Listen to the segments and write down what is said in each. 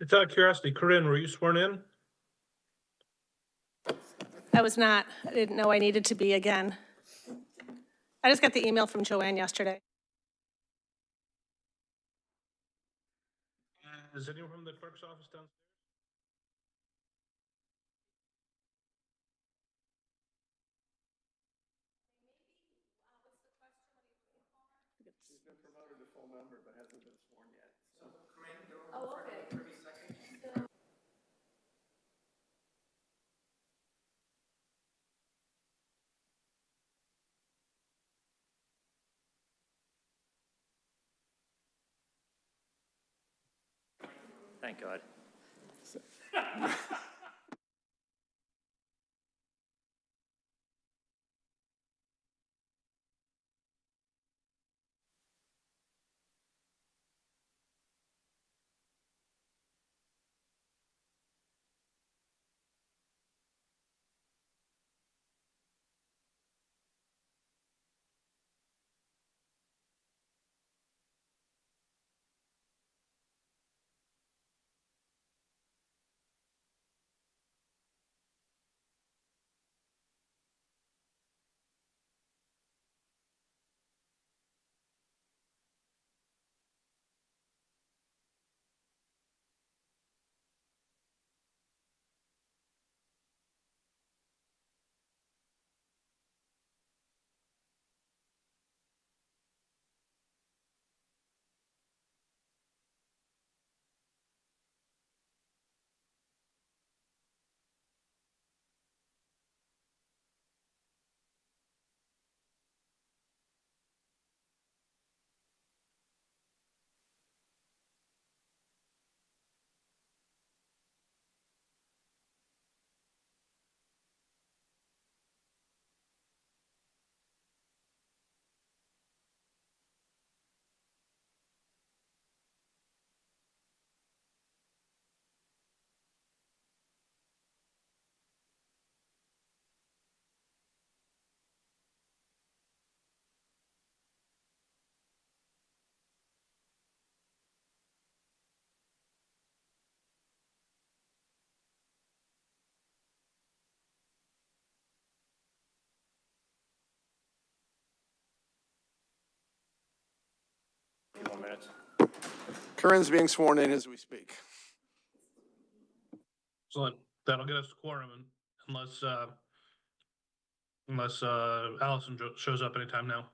It's out of curiosity, Corinne, were you sworn in? I was not. I didn't know I needed to be again. I just got the email from Joanne yesterday. Is anyone from the clerk's office downstairs? She's been promoted to full member but hasn't been sworn yet. So. Oh, okay. Thank God. A few more minutes. Corinne's being sworn in as we speak. Excellent. That'll get us to quorum unless Allison shows up anytime now.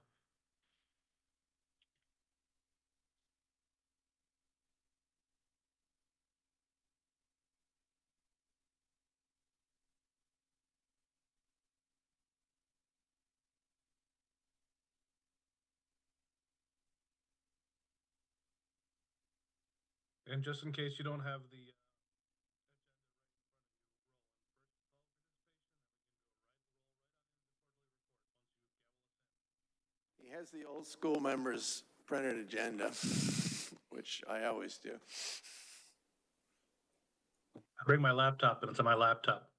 And just in case you don't have the He has the old school members printed agenda, which I always do. I bring my laptop and it's on my laptop.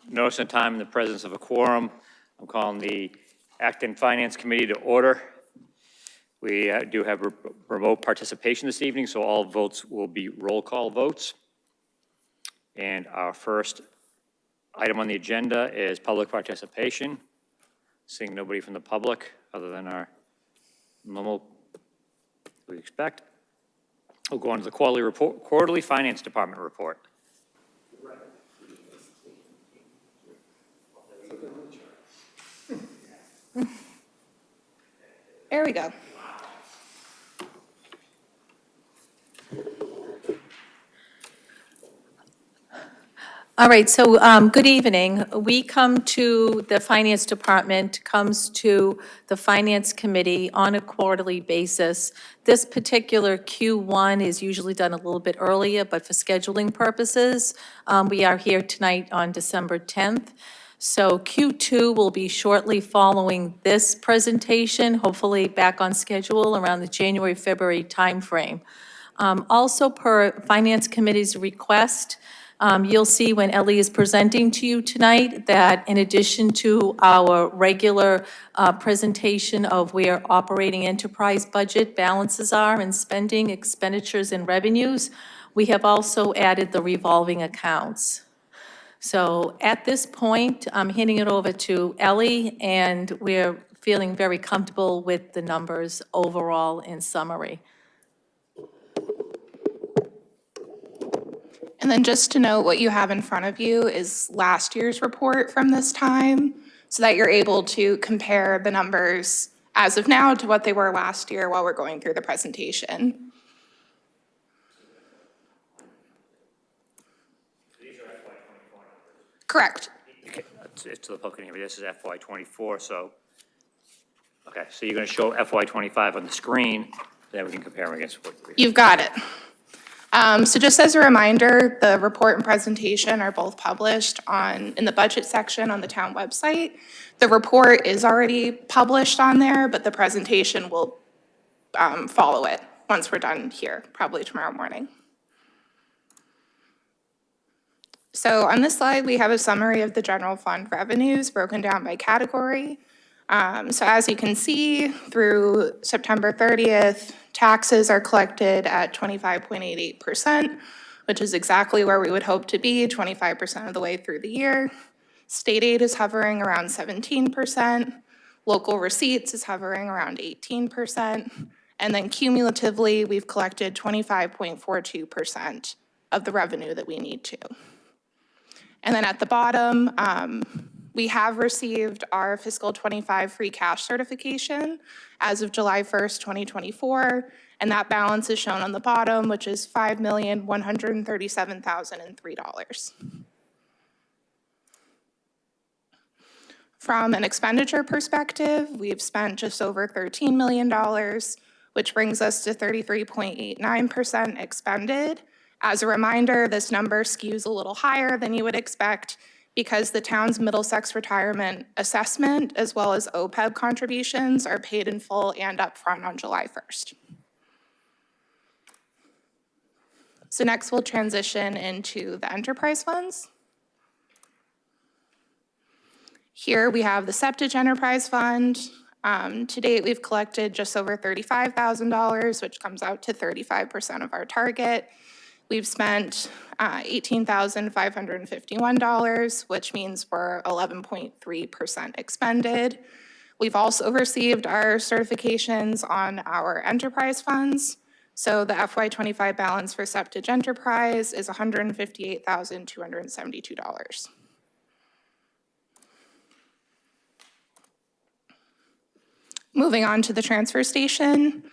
Notice and time in the presence of a quorum. I'm calling the Acton Finance Committee to order. We do have remote participation this evening, so all votes will be roll call votes. And our first item on the agenda is public participation. Seeing nobody from the public other than our normal we expect. We'll go on to the quarterly finance department report. There we go. All right, so good evening. We come to, the Finance Department comes to the Finance Committee on a quarterly basis. This particular Q1 is usually done a little bit earlier, but for scheduling purposes, we are here tonight on December 10th. So Q2 will be shortly following this presentation, hopefully back on schedule around the January, February timeframe. Also, per Finance Committee's request, you'll see when Ellie is presenting to you tonight that in addition to our regular presentation of where operating enterprise budget balances are and spending, expenditures, and revenues, we have also added the revolving accounts. So at this point, I'm handing it over to Ellie, and we're feeling very comfortable with the numbers overall in summary. And then just to note, what you have in front of you is last year's report from this time, so that you're able to compare the numbers as of now to what they were last year while we're going through the presentation. These are FY24 numbers. Correct. Okay, it's to the public, this is FY24, so, okay, so you're going to show FY25 on the screen, then we can compare them against what. You've got it. So just as a reminder, the report and presentation are both published in the budget section on the town website. The report is already published on there, but the presentation will follow it once we're done here, probably tomorrow morning. So on this slide, we have a summary of the general fund revenues broken down by category. So as you can see, through September 30th, taxes are collected at 25.88%, which is exactly where we would hope to be, 25% of the way through the year. State aid is hovering around 17%. Local receipts is hovering around 18%. And then cumulatively, we've collected 25.42% of the revenue that we need to. And then at the bottom, we have received our fiscal 25 free cash certification as of July 1st, 2024, and that balance is shown on the bottom, which is $5,137,003. From an expenditure perspective, we've spent just over $13 million, which brings us to 33.89% expended. As a reminder, this number skews a little higher than you would expect because the town's Middlesex retirement assessment, as well as OPEB contributions, are paid in full and upfront on July 1st. So next we'll transition into the enterprise funds. Here we have the Septage Enterprise Fund. To date, we've collected just over $35,000, which comes out to 35% of our target. We've spent $18,551, which means we're 11.3% expended. We've also received our certifications on our enterprise funds. So the FY25 balance for Septage Enterprise is $158,272. Moving on to the transfer station.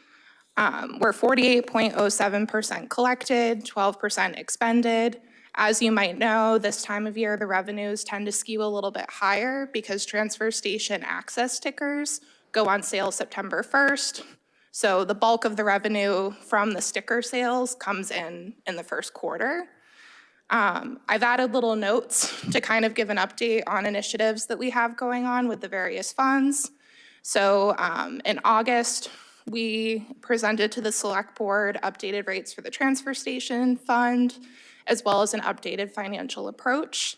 We're 48.07% collected, 12% expended. As you might know, this time of year, the revenues tend to skew a little bit higher because transfer station access stickers go on sale September 1st. So the bulk of the revenue from the sticker sales comes in the first quarter. I've added little notes to kind of give an update on initiatives that we have going on with the various funds. So in August, we presented to the select board updated rates for the transfer station fund, as well as an updated financial approach.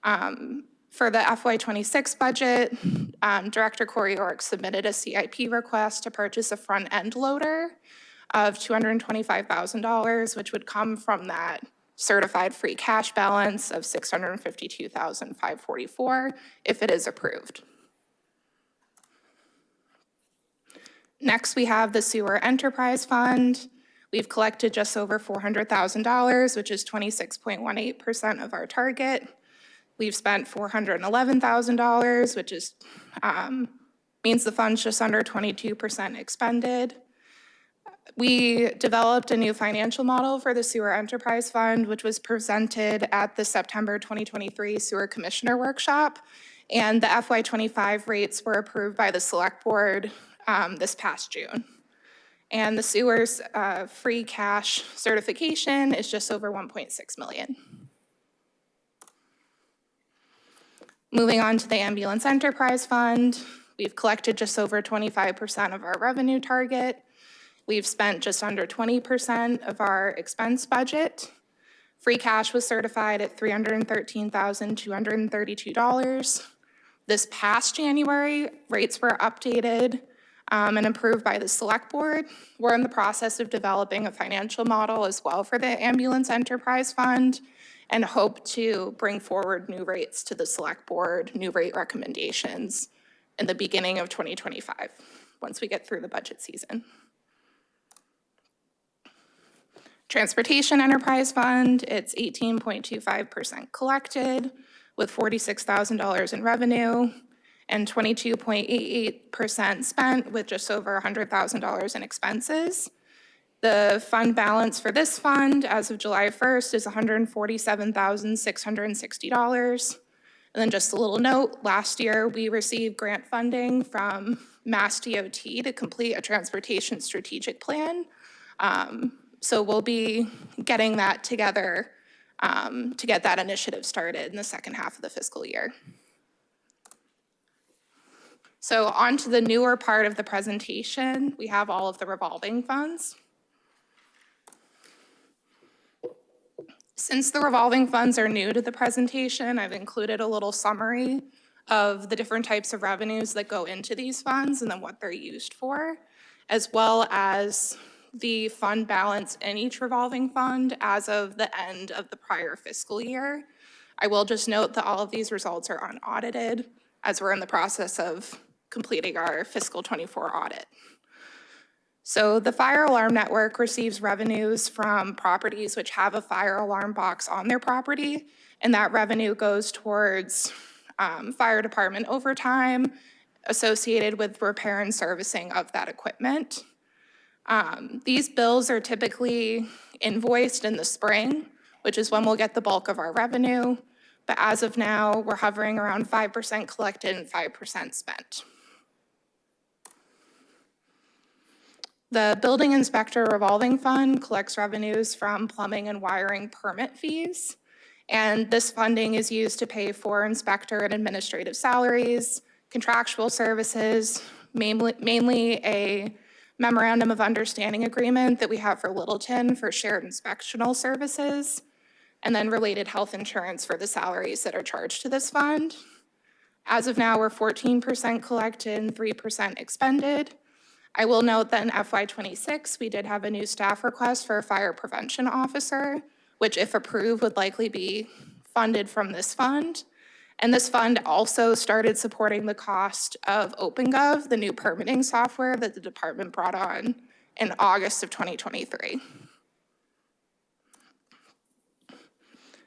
For the FY26 budget, Director Corey Ork submitted a CIP request to purchase a front-end loader of $225,000, which would come from that certified free cash balance of $652,544 if it is approved. Next, we have the Sewer Enterprise Fund. We've collected just over $400,000, which is 26.18% of our target. We've spent $411,000, which means the fund's just under 22% expended. We developed a new financial model for the Sewer Enterprise Fund, which was presented at the September 2023 Sewer Commissioner Workshop. And the FY25 rates were approved by the Select Board this past June. And the sewer's free cash certification is just over 1.6 million. Moving on to the Ambulance Enterprise Fund, we've collected just over 25% of our revenue target. We've spent just under 20% of our expense budget. Free cash was certified at $313,232. This past January, rates were updated and approved by the Select Board. We're in the process of developing a financial model as well for the Ambulance Enterprise Fund and hope to bring forward new rates to the Select Board, new rate recommendations in the beginning of 2025, once we get through the budget season. Transportation Enterprise Fund, it's 18.25% collected with $46,000 in revenue and 22.88% spent with just over $100,000 in expenses. The fund balance for this fund as of July 1st is $147,660. And then just a little note, last year we received grant funding from Mass DOT to complete a transportation strategic plan. So we'll be getting that together to get that initiative started in the second half of the fiscal year. So on to the newer part of the presentation, we have all of the revolving funds. Since the revolving funds are new to the presentation, I've included a little summary of the different types of revenues that go into these funds and then what they're used for, as well as the fund balance in each revolving fund as of the end of the prior fiscal year. I will just note that all of these results are unaudited as we're in the process of completing our fiscal 24 audit. So the fire alarm network receives revenues from properties which have a fire alarm box on their property, and that revenue goes towards fire department overtime associated with repair and servicing of that equipment. These bills are typically invoiced in the spring, which is when we'll get the bulk of our revenue. But as of now, we're hovering around 5% collected and 5% spent. The building inspector revolving fund collects revenues from plumbing and wiring permit fees. And this funding is used to pay for inspector and administrative salaries, contractual services, mainly a memorandum of understanding agreement that we have for Littleton for shared inspectional services, and then related health insurance for the salaries that are charged to this fund. As of now, we're 14% collected and 3% expended. I will note that in FY26, we did have a new staff request for a fire prevention officer, which if approved would likely be funded from this fund. And this fund also started supporting the cost of OpenGov, the new permitting software that the department brought on in August of 2023.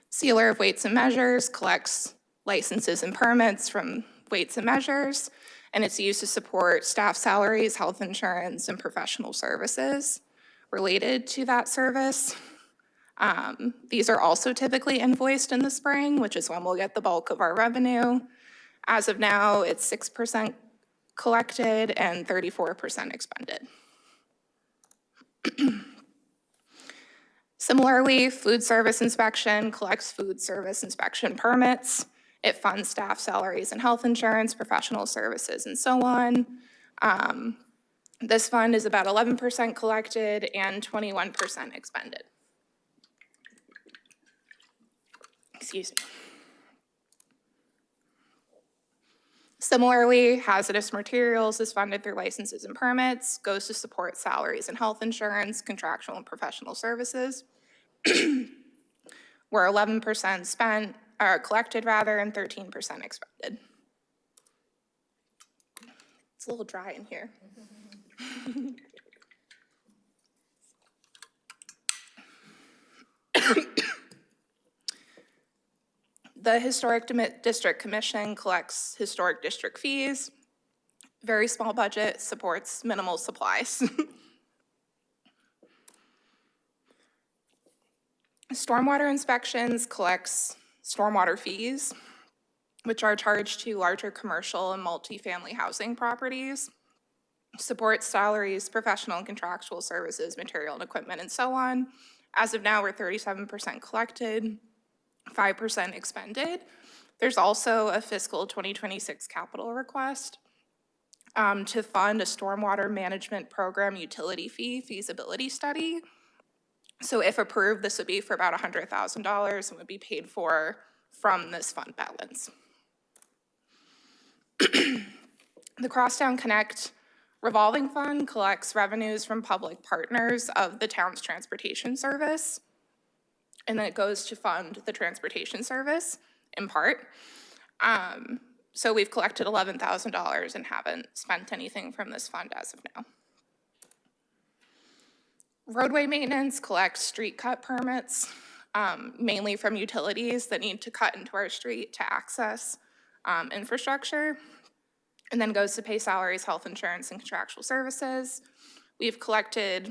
Sealer of Weights and Measures collects licenses and permits from Weights and Measures, and it's used to support staff salaries, health insurance, and professional services related to that service. These are also typically invoiced in the spring, which is when we'll get the bulk of our revenue. As of now, it's 6% collected and 34% expended. Similarly, food service inspection collects food service inspection permits. It funds staff salaries and health insurance, professional services, and so on. This fund is about 11% collected and 21% expended. Excuse me. Similarly, hazardous materials is funded through licenses and permits, goes to support salaries and health insurance, contractual and professional services. We're 11% spent, or collected rather, and 13% expended. It's a little dry in here. The Historic District Commission collects historic district fees. Very small budget, supports minimal supplies. Stormwater inspections collects stormwater fees, which are charged to larger commercial and multifamily housing properties, supports salaries, professional and contractual services, material and equipment, and so on. As of now, we're 37% collected, 5% expended. There's also a fiscal 2026 capital request to fund a stormwater management program utility fee feasibility study. So if approved, this would be for about $100,000 and would be paid for from this fund balance. The Crosstown Connect revolving fund collects revenues from public partners of the town's transportation service, and then it goes to fund the transportation service in part. So we've collected $11,000 and haven't spent anything from this fund as of now. Roadway maintenance collects street cut permits, mainly from utilities that need to cut into our street to access infrastructure, and then goes to pay salaries, health insurance, and contractual services. We've collected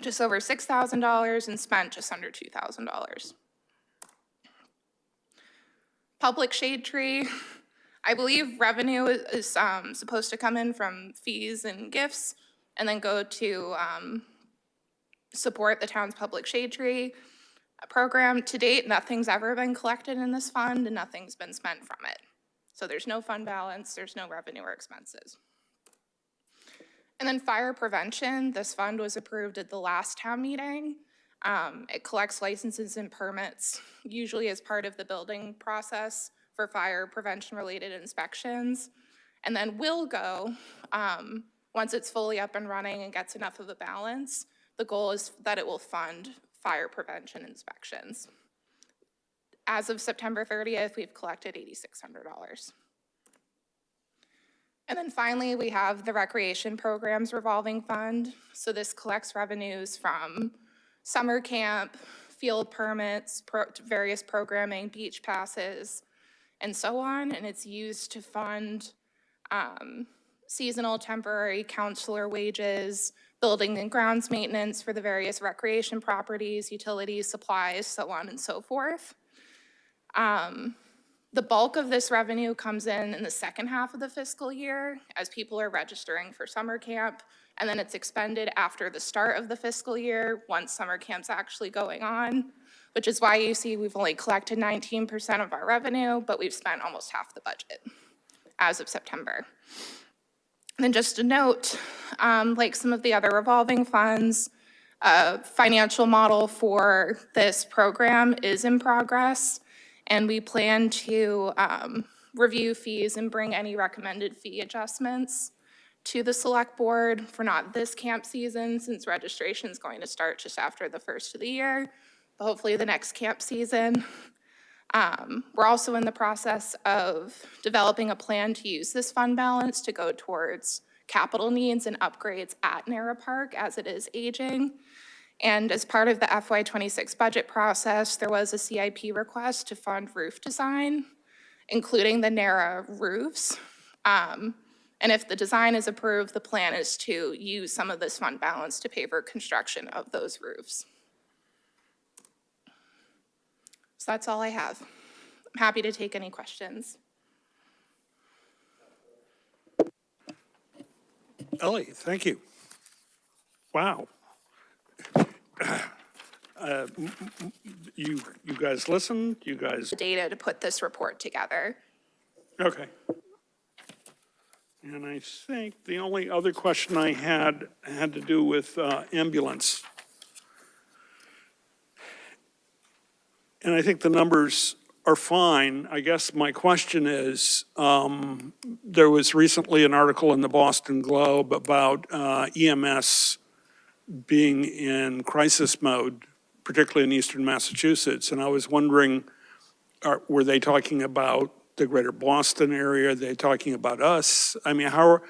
just over $6,000 and spent just under $2,000. Public shade tree, I believe revenue is supposed to come in from fees and gifts and then go to support the town's public shade tree program. To date, nothing's ever been collected in this fund and nothing's been spent from it. So there's no fund balance, there's no revenue or expenses. And then fire prevention, this fund was approved at the last town meeting. It collects licenses and permits, usually as part of the building process for fire prevention related inspections. And then will go, once it's fully up and running and gets enough of a balance, the goal is that it will fund fire prevention inspections. As of September 30th, we've collected $8,600. And then finally, we have the recreation programs revolving fund. So this collects revenues from summer camp, field permits, various programming, beach passes, and so on. And it's used to fund seasonal, temporary counselor wages, building and grounds maintenance for the various recreation properties, utilities, supplies, so on and so forth. The bulk of this revenue comes in the second half of the fiscal year as people are registering for summer camp, and then it's expended after the start of the fiscal year once summer camp's actually going on, which is why you see we've only collected 19% of our revenue, but we've spent almost half the budget as of September. And then just a note, like some of the other revolving funds, financial model for this program is in progress. And we plan to review fees and bring any recommended fee adjustments to the select board for not this camp season, since registration is going to start just after the first of the year, but hopefully the next camp season. We're also in the process of developing a plan to use this fund balance to go towards capital needs and upgrades at Nara Park as it is aging. And as part of the FY26 budget process, there was a CIP request to fund roof design, including the Nara roofs. And if the design is approved, the plan is to use some of this fund balance to pay for construction of those roofs. So that's all I have. I'm happy to take any questions. Ellie, thank you. Wow. You guys listened? You guys? The data to put this report together. Okay. And I think the only other question I had to do with ambulance. And I think the numbers are fine. I guess my question is, there was recently an article in the Boston Globe about EMS being in crisis mode, particularly in eastern Massachusetts. And I was wondering, were they talking about the greater Boston area? Are they talking about us? I mean, how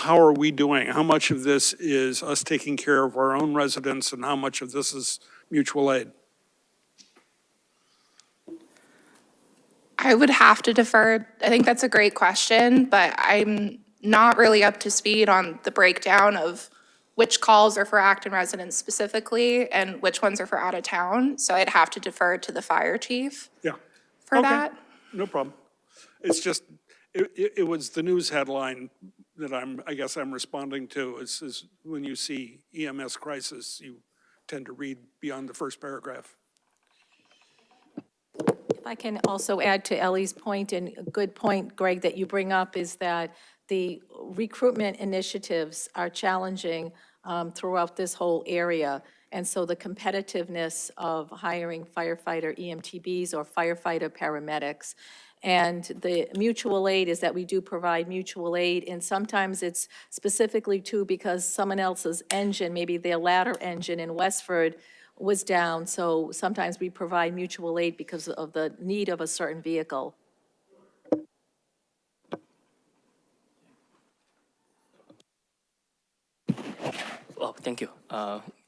are we doing? How much of this is us taking care of our own residents and how much of this is mutual aid? I would have to defer. I think that's a great question, but I'm not really up to speed on the breakdown of which calls are for Acton residents specifically and which ones are for out of town. So I'd have to defer to the fire chief Yeah. for Okay. that. No problem. It's just, it was the news headline that I guess I'm responding to is when you see EMS crisis, you tend to read beyond the first paragraph. If I can also add to Ellie's point, and a good point, Greg, that you bring up, is that the recruitment initiatives are challenging throughout this whole area. And so the competitiveness of hiring firefighter EMTBs or firefighter paramedics. And the mutual aid is that we do provide mutual aid, and sometimes it's specifically too because someone else's engine, maybe their ladder engine in Westford, was down. So sometimes we provide mutual aid because of the need of a certain vehicle. Oh, thank you.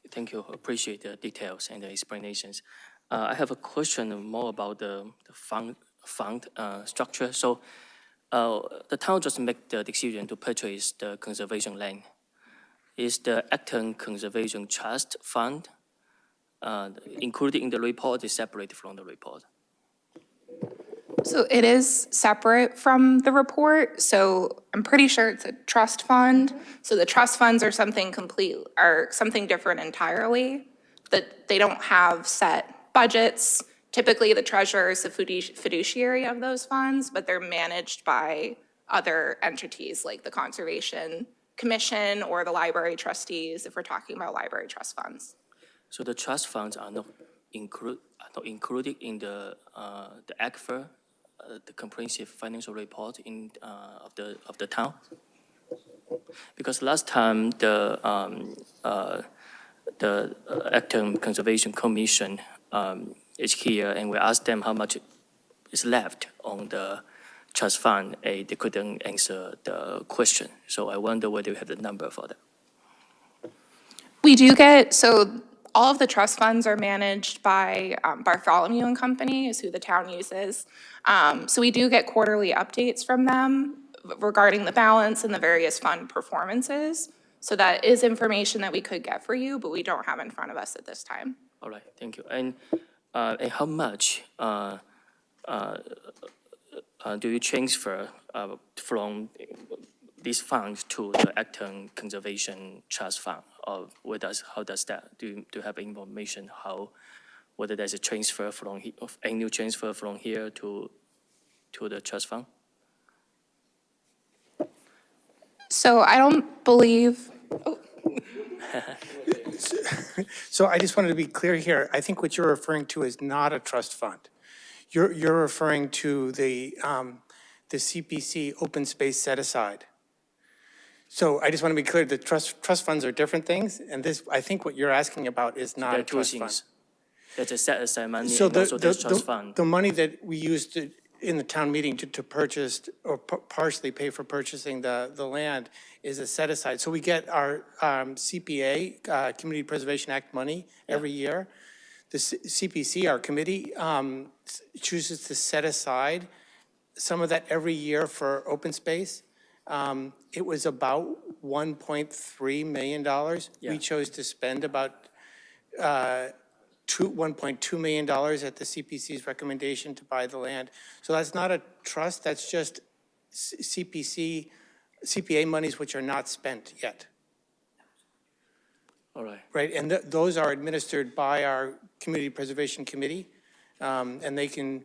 Thank you. Appreciate the details and the explanations. I have a question more about the fund structure. So the town just make the decision to purchase the conservation land. Is the Acton Conservation Trust Fund included in the report, is separated from the report? So it is separate from the report, so I'm pretty sure it's a trust fund. So the trust funds are something different entirely, that they don't have set budgets. Typically, the treasurer is the fiduciary of those funds, but they're managed by other entities like the Conservation Commission or the library trustees, if we're talking about library trust funds. So the trust funds are not included in the ACFR, the comprehensive financial report of the town, because last time the Acton Conservation Commission is here, and we asked them how much is left on the trust fund. They couldn't answer the question, so I wonder whether you have the number for that. We do get, so all of the trust funds are managed by Bartholomew and Company is who the town uses. So we do get quarterly updates from them regarding the balance and the various fund performances. So that is information that we could get for you, but we don't have in front of us at this time. All right, thank you. And how much do you transfer from these funds to the Acton Conservation Trust Fund? Or how does that? Do you have information whether there's a transfer from annual transfer from here to the trust fund? So I don't believe. Oh. So I just wanted to be clear here. I think what you're referring to is not a trust fund. You're referring to the CPC open space set aside. So I just want to be clear, the trust funds are different things, and this, I think what you're asking about is not a trust fund. There's a set aside money So and also there's trust fund. the money that we used in the town meeting to purchase or partially pay for purchasing the land is a set aside. So we get our CPA, Community Preservation Act money every year. The CPC, our committee, chooses to set aside some of that every year for open space. It was about $1.3 million. Yeah. We chose to spend about $1.2 million at the CPC's recommendation to buy the land. So that's not a trust, that's just CPA monies which are not spent yet. All right. Right, and those are administered by our Community Preservation Committee, and they can,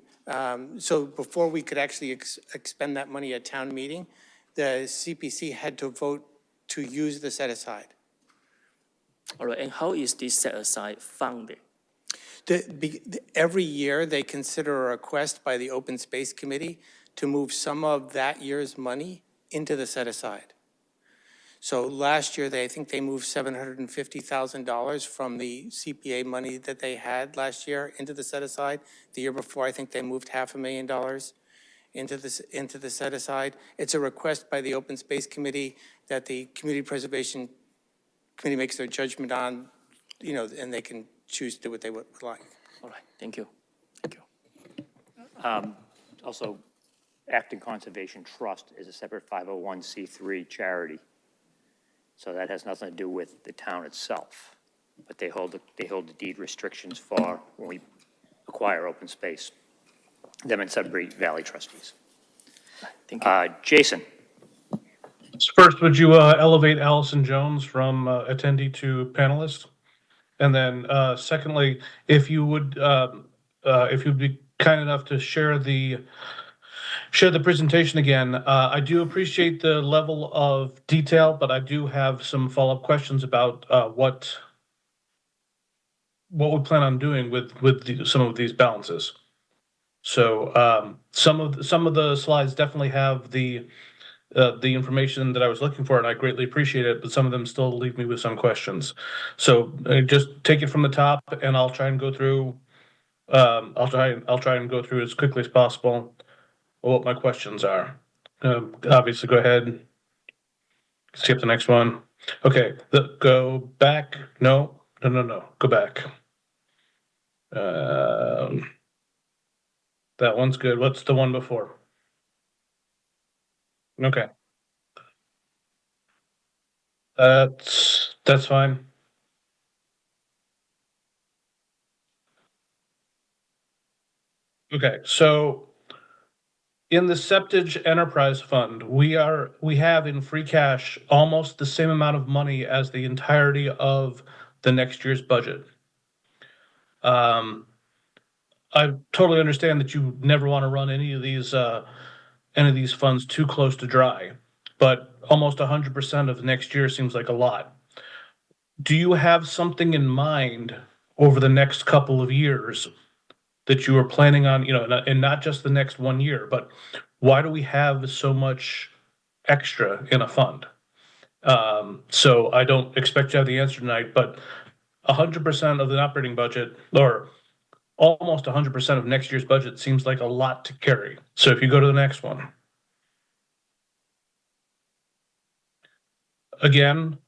so before we could actually expend that money at town meeting, the CPC had to vote to use the set aside. All right, and how is this set aside funded? Every year, they consider a request by the Open Space Committee to move some of that year's money into the set aside. So last year, I think they moved $750,000 from the CPA money that they had last year into the set aside. The year before, I think they moved $500,000 into the set aside. It's a request by the Open Space Committee that the Community Preservation Committee makes their judgment on, and they can choose to do what they would like. All right, thank you. Thank you. Also, Acton Conservation Trust is a separate 501c3 charity. So that has nothing to do with the town itself, but they hold the deed restrictions for when we acquire open space, them and Sudbury Valley trustees. Thank you. Jason, First, would you elevate Allison Jones from attendee to panelist? And then secondly, if you'd be kind enough to share the presentation again. I do appreciate the level of detail, but I do have some follow-up questions about what we plan on doing with some of these balances. So some of the slides definitely have the information that I was looking for, and I greatly appreciate it, but some of them still leave me with some questions. So just take it from the top, and I'll try and go through. I'll try and go through as quickly as possible what my questions are. Obviously, go ahead. Skip the next one. Okay, go back. No. Go back. That one's good. What's the one before? Okay. That's fine. Okay, so in the Septage Enterprise Fund, we have in free cash almost the same amount of money as the entirety of the next year's budget. I totally understand that you never want to run any of these funds too close to dry, but almost 100% of next year seems like a lot. Do you have something in mind over the next couple of years that you are planning on, and not just the next 1 year, but why do we have so much extra in a fund? So I don't expect you to have the answer tonight, but 100% of the operating budget, or almost 100% of next year's budget, seems like a lot to carry. So if you go to the next one. Again,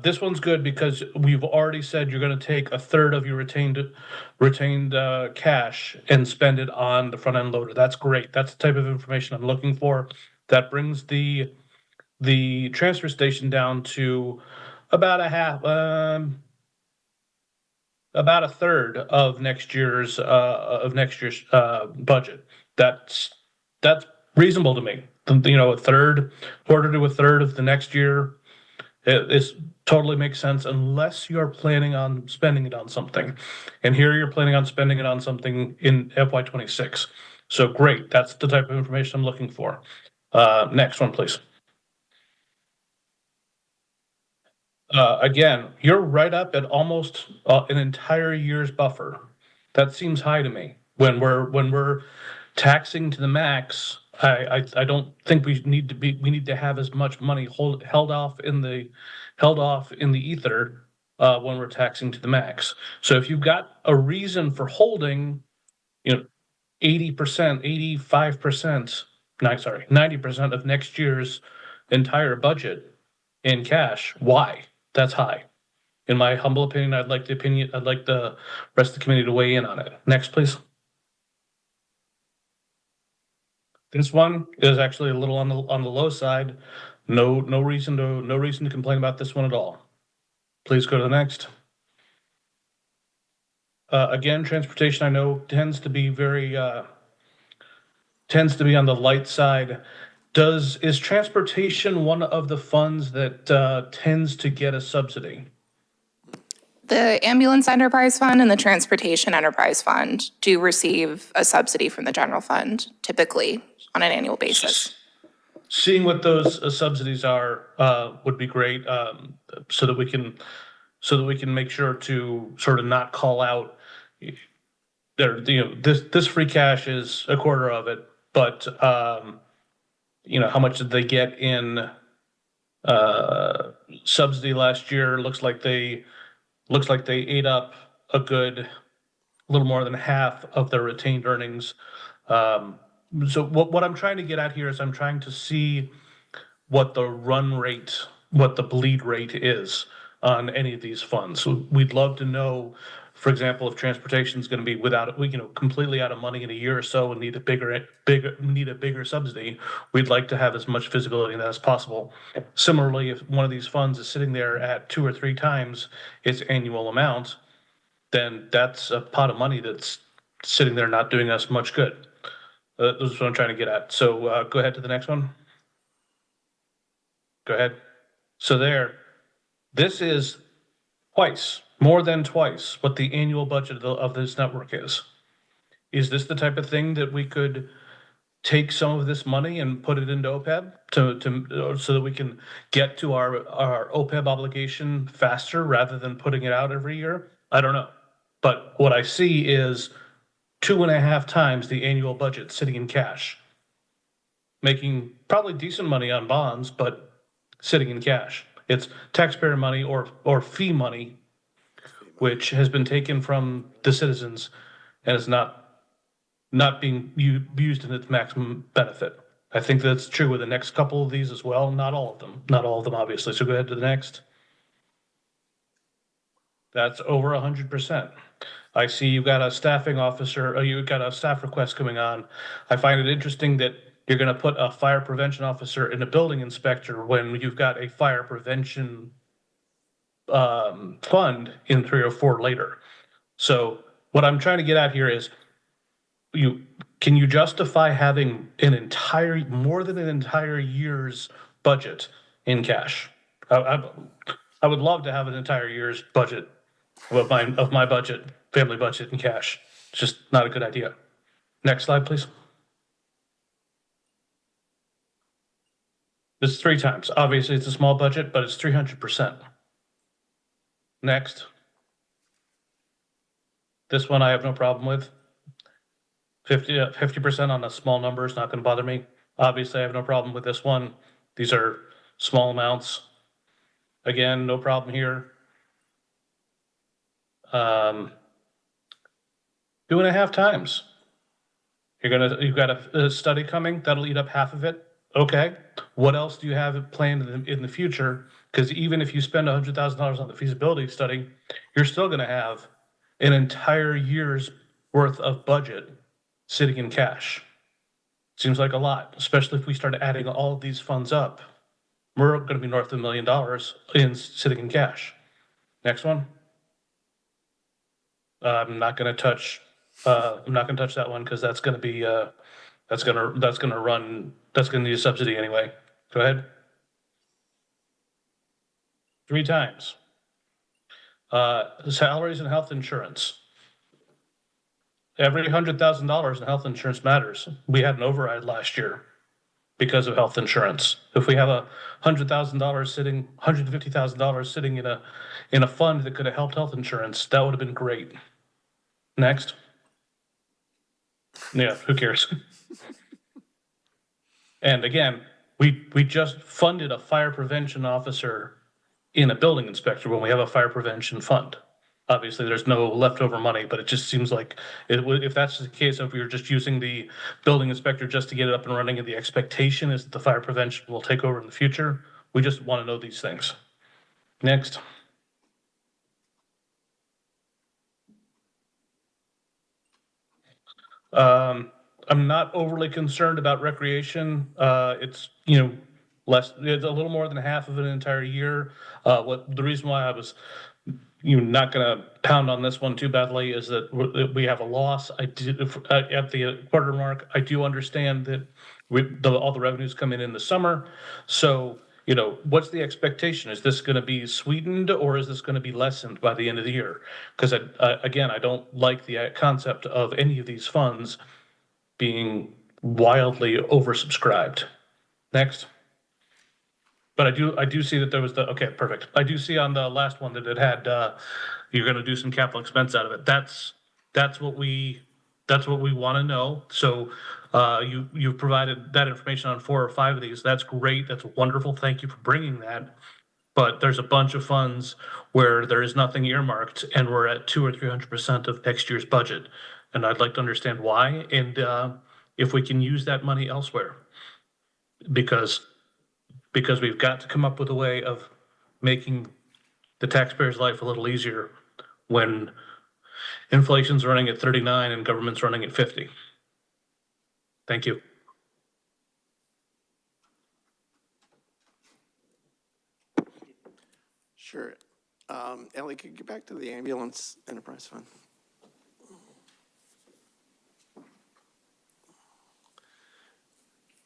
this one's good because we've already said you're going to take a third of your retained cash and spend it on the front end loader. That's great. That's the type of information I'm looking for. That brings the transfer station down to about a third of next year's budget. That's reasonable to me. A third, quarter to a third of the next year. This totally makes sense unless you're planning on spending it on something. And here you're planning on spending it on something in FY26. So great, that's the type of information I'm looking for. Next one, please. Again, you're right up at almost an entire year's buffer. That seems high to me. When we're taxing to the max, I don't think we need to have as much money held off in the ether when we're taxing to the max. So if you've got a reason for holding, 80%, 85%, 90% of next year's entire budget in cash, why? That's high. In my humble opinion, I'd like the rest of the committee to weigh in on it. Next, please. This one is actually a little on the low side. No reason to complain about this one at all. Please go to the next. Again, transportation I know tends to be on the light side. Is transportation one of the funds that tends to get a subsidy? The Ambulance Enterprise Fund and the Transportation Enterprise Fund do receive a subsidy from the general fund, typically on an annual basis. Seeing what those subsidies are would be great, so that we can make sure to sort of not call out this free cash is a quarter of it, but how much did they get in subsidy last year? Looks like they ate up a little more than half of their retained earnings. So what I'm trying to get at here is I'm trying to see what the run rate, what the bleed rate is on any of these funds. So we'd love to know for example, if transportation is going to be completely out of money in a year or so and need a bigger subsidy, we'd like to have as much visibility in that as possible. Similarly, if one of these funds is sitting there at 2 or 3 times its annual amount, then that's a pot of money that's sitting there not doing us much good. That's what I'm trying to get at. So go ahead to the next one. Go ahead. So this is more than twice what the annual budget of this network is. Is this the type of thing that we could take some of this money and put it into OPEB so that we can get to our OPEB obligation faster rather than putting it out every year? I don't know. But what I see is 2.5 times the annual budget sitting in cash, making probably decent money on bonds, but sitting in cash. It's taxpayer money or fee money, which has been taken from the citizens and is not being used in its maximum benefit. I think that's true with the next couple of these as well. Not all of them, obviously. So go ahead to the next. That's over 100%. I see you've got a staffing officer, or you've got a staff request coming on. I find it interesting that you're going to put a fire prevention officer and a building inspector when you've got a fire prevention fund in 3 or 4 later. So what I'm trying to get at here is, can you justify having more than an entire year's budget in cash? I would love to have an entire year's budget of my budget, family budget in cash. It's just not a good idea. Next slide, please. This is 3 times. Obviously, it's a small budget, but it's 300%. Next. This one I have no problem with. 50% on a small number is not going to bother me. Obviously, I have no problem with this one. These are small amounts. Again, no problem here. 2.5 times. You've got a study coming that'll eat up half of it. Okay. What else do you have planned in the future? Because even if you spend $100,000 on the feasibility study, you're still going to have an entire year's worth of budget sitting in cash. Seems like a lot, especially if we start adding all of these funds up. We're going to be north of $1 million sitting in cash. Next one. I'm not going to touch that one because that's going to be that's going to need a subsidy anyway. Go ahead. 3 times. Salaries and health insurance. Every $100,000 in health insurance matters. We had an override last year because of health insurance. If we have $150,000 sitting in a fund that could have helped health insurance, that would have been great. Next. Yeah, who cares? And again, we just funded a fire prevention officer in a building inspector when we have a fire prevention fund. Obviously, there's no leftover money, but it just seems like if that's the case, if we were just using the building inspector just to get it up and running, and the expectation is that the fire prevention will take over in the future, we just want to know these things. Next. I'm not overly concerned about recreation. It's it's a little more than half of an entire year. The reason why I was not going to pound on this one too badly is that we have a loss. At the quarter mark, I do understand that all the revenues come in the summer. So, what's the expectation? Is this going to be sweetened or is this going to be lessened by the end of the year? Because again, I don't like the concept of any of these funds being wildly oversubscribed. Next. But I do see that there was okay, perfect. I do see on the last one that it had, you're going to do some capital expense out of it. That's what we want to know. So you've provided that information on 4 or 5 of these. That's great. That's wonderful. Thank you for bringing that. But there's a bunch of funds where there is nothing earmarked and we're at 200 or 300% of next year's budget. And I'd like to understand why and if we can use that money elsewhere. Because we've got to come up with a way of making the taxpayer's life a little easier when Inflation's running at 39 and government's running at 50. Thank you. Sure. Ellie, could you get back to the ambulance enterprise fund?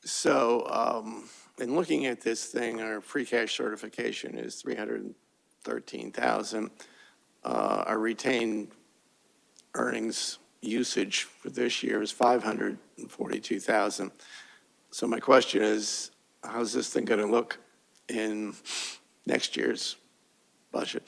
So, in looking at this thing, our free cash certification is 313,000. Our retained earnings usage for this year is 542,000. So my question is, how's this thing going to look in next year's budget?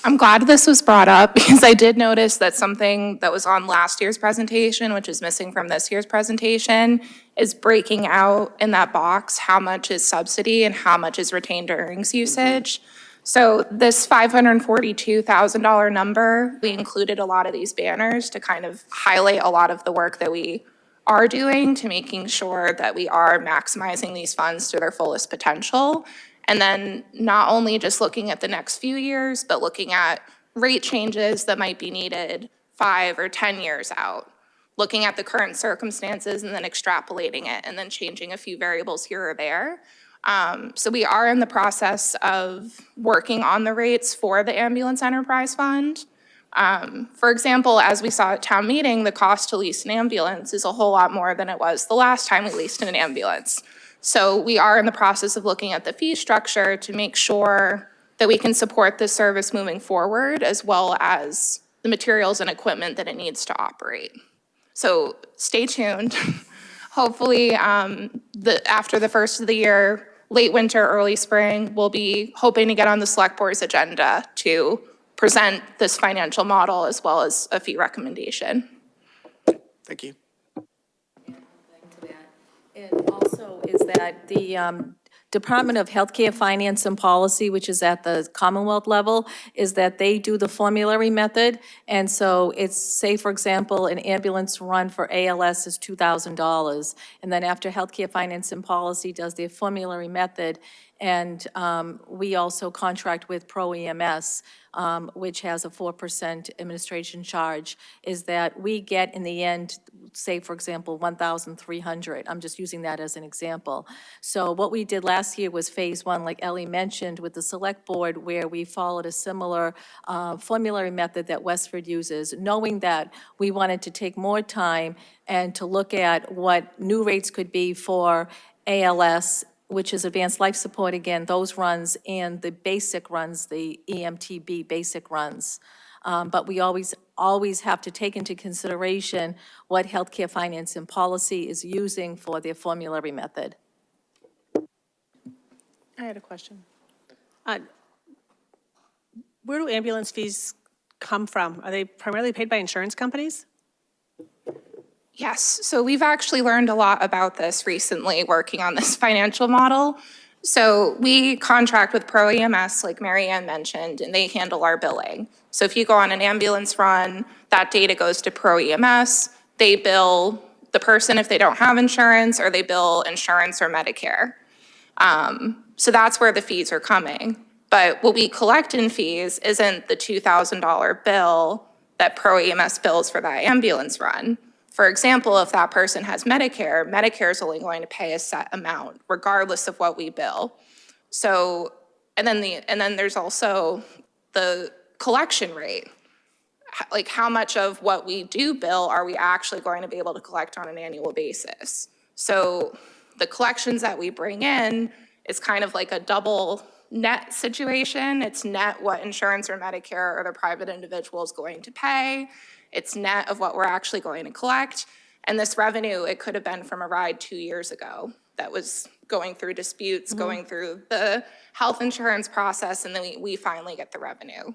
I'm glad this was brought up because I did notice that something that was on last year's presentation, which is missing from this year's presentation, is breaking out in that box how much is subsidy and how much is retained earnings usage. So this $542,000 number, we included a lot of these banners to kind of highlight a lot of the work that we are doing to making sure that we are maximizing these funds to their fullest potential. And then not only just looking at the next few years, but looking at rate changes that might be needed 5 or 10 years out, looking at the current circumstances and then extrapolating it and then changing a few variables here or there. So we are in the process of working on the rates for the ambulance enterprise fund. For example, as we saw at town meeting, the cost to lease an ambulance is a whole lot more than it was the last time we leased an ambulance. So we are in the process of looking at the fee structure to make sure that we can support this service moving forward, as well as the materials and equipment that it needs to operate. So stay tuned. Hopefully, after the first of the year, late winter, early spring, we'll be hoping to get on the select board's agenda to present this financial model as well as a fee recommendation. Thank you. And also is that the Department of Healthcare Finance and Policy, which is at the Commonwealth level, is that they do the formulary method. And so it's, say, for example, an ambulance run for ALS is $2,000. And then after Healthcare Finance and Policy does their formulary method, and we also contract with Pro EMS, which has a 4% administration charge, is that we get in the end, say, for example, $1,300. I'm just using that as an example. So what we did last year was phase one, like Ellie mentioned, with the select board, where we followed a similar formulary method that Westford uses, knowing that we wanted to take more time and to look at what new rates could be for ALS, which is advanced life support, again, those runs, and the basic runs, the EMTB basic runs. But we always have to take into consideration what Healthcare Finance and Policy is using for their formulary method. I had a question. Where do ambulance fees come from? Are they primarily paid by insurance companies? Yes, so we've actually learned a lot about this recently working on this financial model. So we contract with Pro EMS, like Mary Ann mentioned, and they handle our billing. So if you go on an ambulance run, that data goes to Pro EMS. They bill the person if they don't have insurance, or they bill insurance or Medicare. So that's where the fees are coming. But what we collect in fees isn't the $2,000 bill that Pro EMS bills for that ambulance run. For example, if that person has Medicare, Medicare is only going to pay a set amount regardless of what we bill. So, and then there's also the collection rate. Like, how much of what we do bill are we actually going to be able to collect on an annual basis? So the collections that we bring in is kind of like a double net situation. It's net what insurance or Medicare or the private individual is going to pay. It's net of what we're actually going to collect. And this revenue, it could have been from a ride 2 years ago that was going through disputes, going through the health insurance process, and then we finally get the revenue.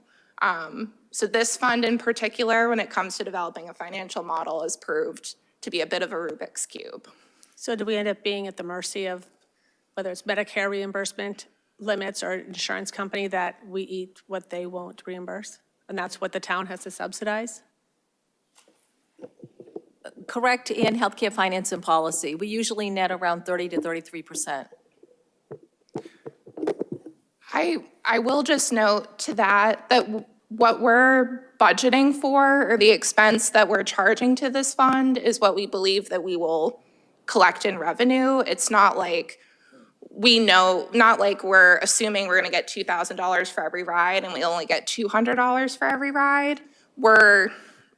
So this fund in particular, when it comes to developing a financial model, has proved to be a bit of a Rubik's Cube. So do we end up being at the mercy of whether it's Medicare reimbursement limits or insurance company that we eat what they won't reimburse? And that's what the town has to subsidize? Correct, in Healthcare Finance and Policy. We usually net around 30 to 33%. I will just note to that what we're budgeting for, or the expense that we're charging to this fund, is what we believe that we will collect in revenue. It's not like we know, not like we're assuming we're gonna get $2,000 for every ride and we only get $200 for every ride. We're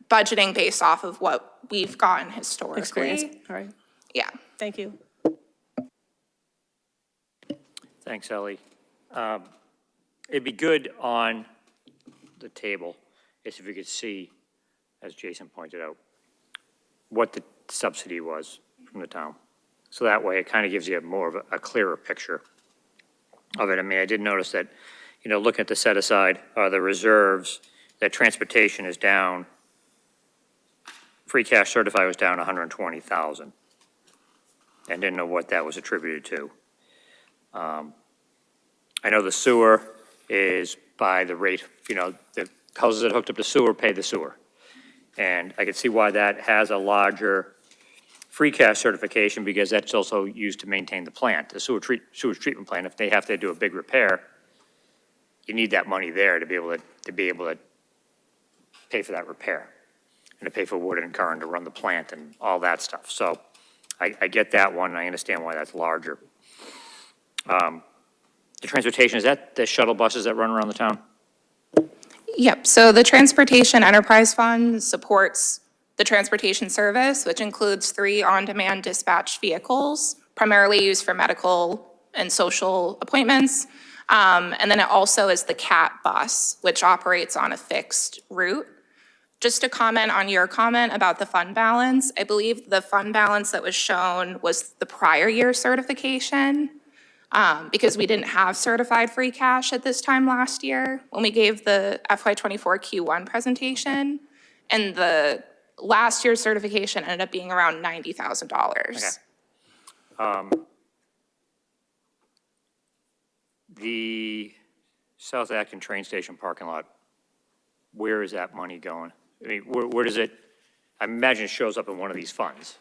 budgeting based off of what we've gotten historically. Experience, all right, Yeah. thank you. Thanks, Ellie. It'd be good on the table is if you could see, as Jason pointed out, what the subsidy was from the town. So that way, it kind of gives you more of a clearer picture of it. I mean, I did notice that, you know, looking at the set aside, the reserves, that transportation is down. Free cash certified was down 120,000. And didn't know what that was attributed to. I know the sewer is by the rate, you know, the houses that hooked up to sewer pay the sewer. And I can see why that has a larger free cash certification, because that's also used to maintain the plant, the sewage treatment plant. If they have to do a big repair, you need that money there to be able to pay for that repair and to pay for wood and current to run the plant and all that stuff. So I get that one, and I understand why that's larger. The transportation, is that the shuttle buses that run around the town? Yep, so the Transportation Enterprise Fund supports the transportation service, which includes 3 on-demand dispatch vehicles, primarily used for medical and social appointments. And then it also is the CAT bus, which operates on a fixed route. Just to comment on your comment about the fund balance, I believe the fund balance that was shown was the prior year certification, because we didn't have certified free cash at this time last year when we gave the FY24 Q1 presentation. And the last year's certification ended up being around $90,000. Okay. The South Acton train station parking lot, where is that money going? I mean, where does it, I imagine it shows up in one of these funds.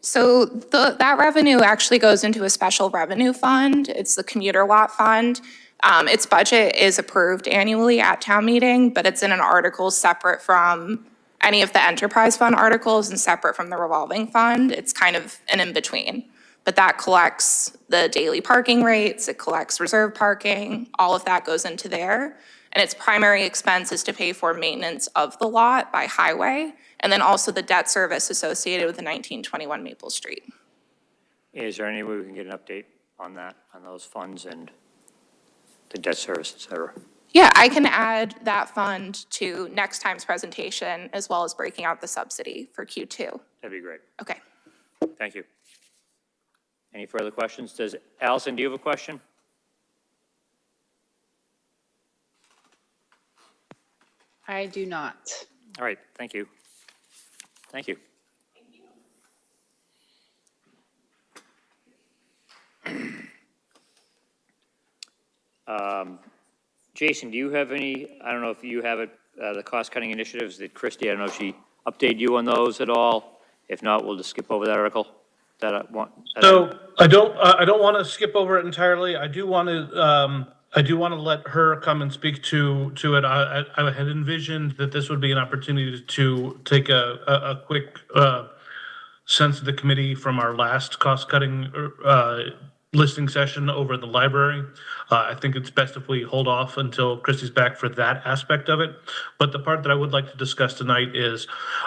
So that revenue actually goes into a special revenue fund. It's the commuter lot fund. Its budget is approved annually at town meeting, but it's in an article separate from any of the enterprise fund articles and separate from the revolving fund. It's kind of an in-between. But that collects the daily parking rates, it collects reserve parking, all of that goes into there. And its primary expense is to pay for maintenance of the lot by highway, and then also the debt service associated with the 1921 Maple Street. Is there any way we can get an update on that, on those funds and the debt service, et cetera? Yeah, I can add that fund to next time's presentation, as well as breaking out the subsidy for Q2. That'd be great. Okay. Thank you. Any further questions? Allison, do you have a question? I do not. All right, thank you. Thank you. Jason, do you have any, I don't know if you have it, the cost-cutting initiatives that Christi, I don't know if she updated you on those at all. If not, we'll just skip over that article. So I don't want to skip over it entirely. I do want to let her come and speak to it. I had envisioned that this would be an opportunity to take a quick sense of the committee from our last cost-cutting listening session over at the library. I think it's best if we hold off until Christi's back for that aspect of it. But the part that I would like to discuss tonight is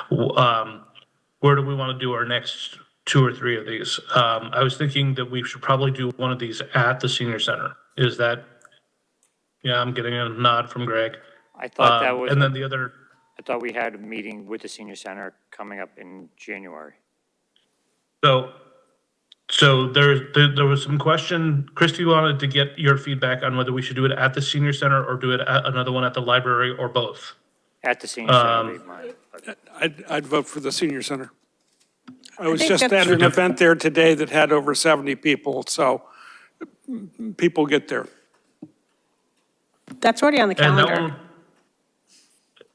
where do we want to do our next 2 or 3 of these? I was thinking that we should probably do one of these at the senior center. Is that? Yeah, I'm getting a nod from Greg. I thought that was. And then the other. I thought we had a meeting with the senior center coming up in January. So there was some question. Christi wanted to get your feedback on whether we should do it at the senior center or do it at another one at the library or both. At the senior center, would be mine. I'd vote for the senior center. I was think just that's- at an event there today that had over 70 people, so people get there. That's already on the And calendar.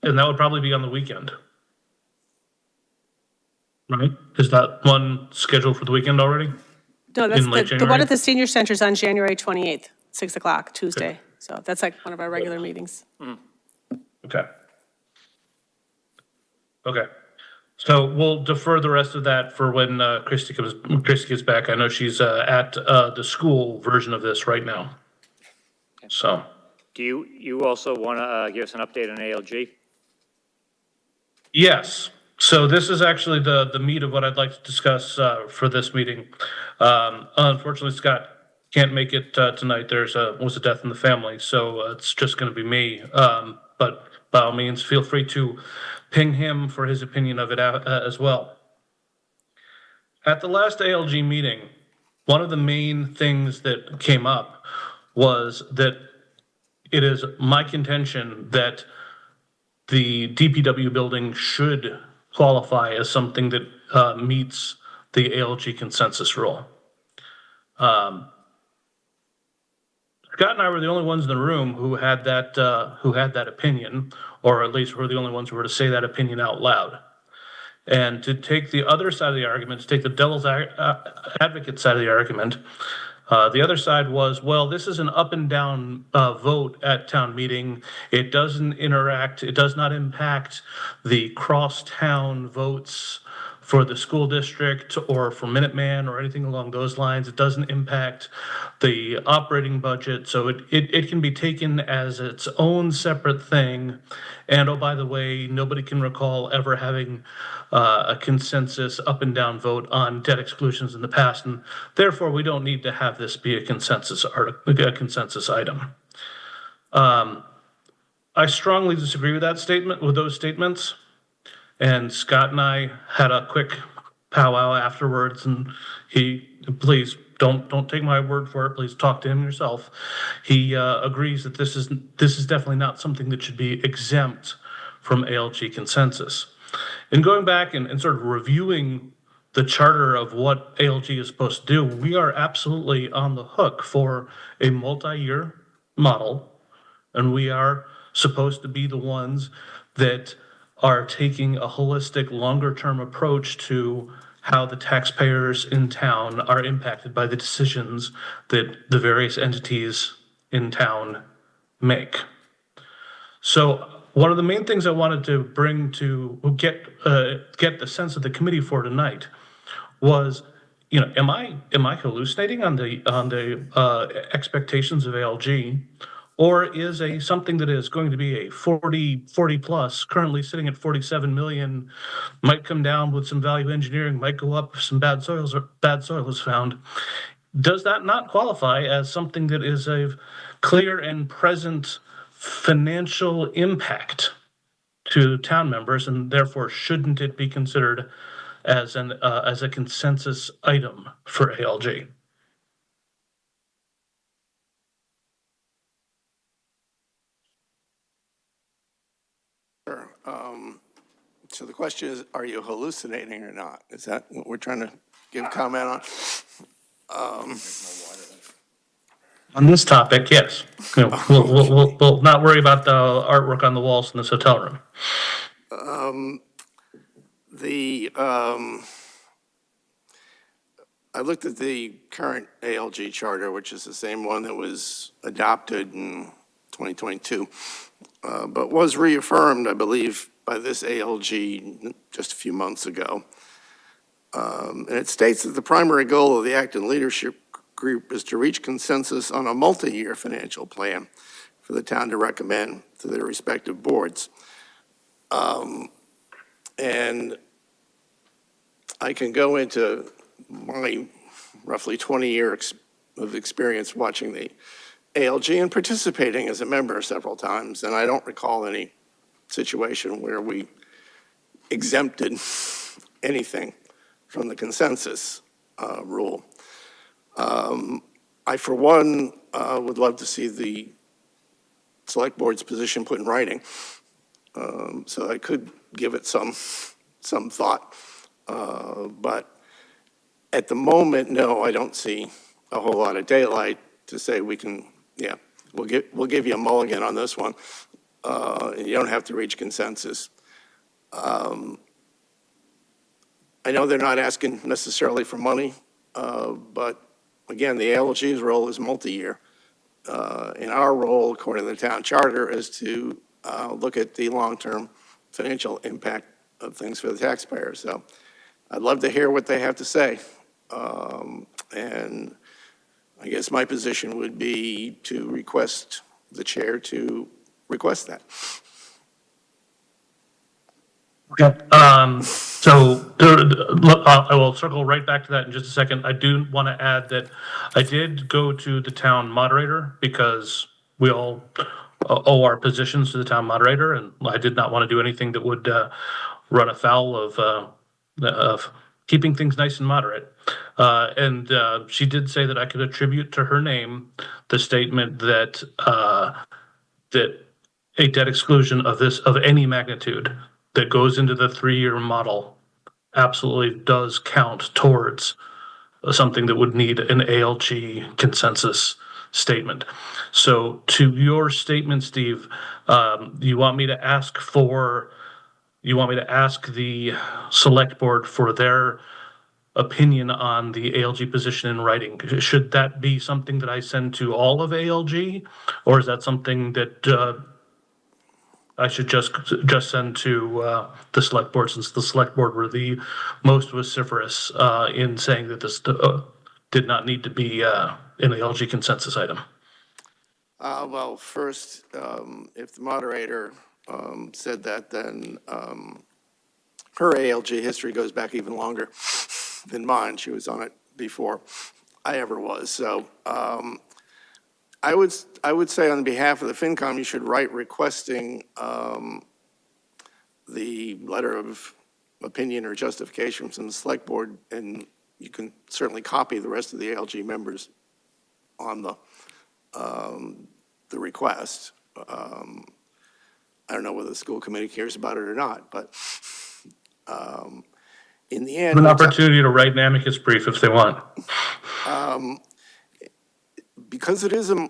that would probably be on the weekend. Right? Is that one scheduled for the weekend already? No, that's in late the one January? at the senior center's on January 28th, 6 o'clock, Tuesday. So that's like one of our regular meetings. Okay. Okay. So we'll defer the rest of that for when Christi gets back. I know she's at the school version of this right now. So, Do you also want to give us an update on ALG? yes. So this is actually the meat of what I'd like to discuss for this meeting. Unfortunately, Scott can't make it tonight. Was a death in the family, so it's just going to be me. But by all means, feel free to ping him for his opinion of it as well. At the last ALG meeting, one of the main things that came up was that it is my contention that the DPW building should qualify as something that meets the ALG consensus rule. Scott and I were the only ones in the room who had that opinion, or at least we're the only ones who were to say that opinion out loud. And to take the other side of the argument, to take the devil's advocate side of the argument, the other side was, well, this is an up and down vote at town meeting. It does not impact the cross-town votes for the school district or for Minuteman or anything along those lines. It doesn't impact the operating budget. So it can be taken as its own separate thing. And oh, by the way, nobody can recall ever having a consensus up and down vote on debt exclusions in the past. And therefore, we don't need to have this be a consensus item. I strongly disagree with those statements. And Scott and I had a quick powwow afterwards, and please don't take my word for it. Please talk to him yourself. He agrees that this is definitely not something that should be exempt from ALG consensus. And going back and sort of reviewing the charter of what ALG is supposed to do, we are absolutely on the hook for a multi-year model, and we are supposed to be the ones that are taking a holistic, longer-term approach to how the taxpayers in town are impacted by the decisions that the various entities in town make. So one of the main things I wanted to bring to get the sense of the committee for tonight was, am I hallucinating on the expectations of ALG? Or is something that is going to be a 40 plus, currently sitting at 47 million, might come down with some value engineering, might go up if some bad soil is found. Does that not qualify as something that is a clear and present financial impact to town members, and therefore shouldn't it be considered as a consensus item for ALG? Sure. So the question is, are you hallucinating or not? Is that what we're trying to give comment on? On this topic, yes. We'll not worry about the artwork on the walls in this hotel room. I looked at the current ALG charter, which is the same one that was adopted in 2022, but was reaffirmed, I believe, by this ALG just a few months ago. And it states that the primary goal of the Acton Leadership Group is to reach consensus on a multi-year financial plan for the town to recommend to their respective boards. And I can go into my roughly 20 years of experience watching the ALG and participating as a member several times, and I don't recall any situation where we exempted anything from the consensus rule. I, for one, would love to see the select board's position put in writing, so I could give it some thought. But at the moment, no, I don't see a whole lot of daylight to say we can, yeah, we'll give you a mulligan on this one. You don't have to reach consensus. I know they're not asking necessarily for money, but again, the ALG's role is multi-year. And our role, according to the town charter, is to look at the long-term financial impact of things for the taxpayer. So I'd love to hear what they have to say. And I guess my position would be to request the chair to request that. Okay. I will circle right back to that in just a second. I do want to add that I did go to the town moderator because we all owe our positions to the town moderator, and I did not want to do anything that would run afoul of keeping things nice and moderate. And she did say that I could attribute to her name the statement that that a debt exclusion of any magnitude that goes into the 3-year model absolutely does count towards something that would need an ALG consensus statement. So to your statement, Steve, you want me to ask the select board for their opinion on the ALG position in writing. Should that be something that I send to all of ALG, or is that something that I should just send to the select board, since the select board were the most vociferous in saying that this did not need to be an ALG consensus item? Well, first, if the moderator said that, then her ALG history goes back even longer than mine. She was on it before I ever was. So I would say on behalf of the FinCom, you should write requesting the letter of opinion or justification from the select board, and you can certainly copy the rest of the ALG members on the request. I don't know whether the school committee cares about it or not, but in the end, An opportunity to write an amicus brief if they want. Because it is a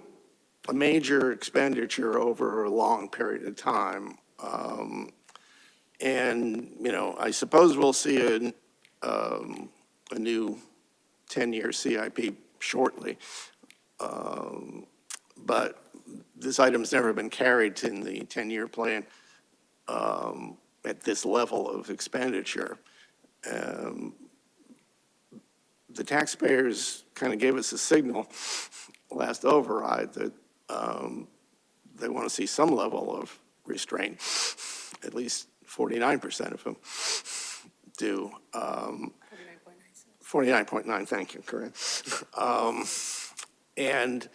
major expenditure over a long period of time, and, you know, I suppose we'll see a new 10-year CIP shortly, but this item's never been carried in the 10-year plan at this level of expenditure. The taxpayers kind of gave us a signal last override that they want to see some level of restraint. At least 49% of them do. 49.9, thank you, correct. And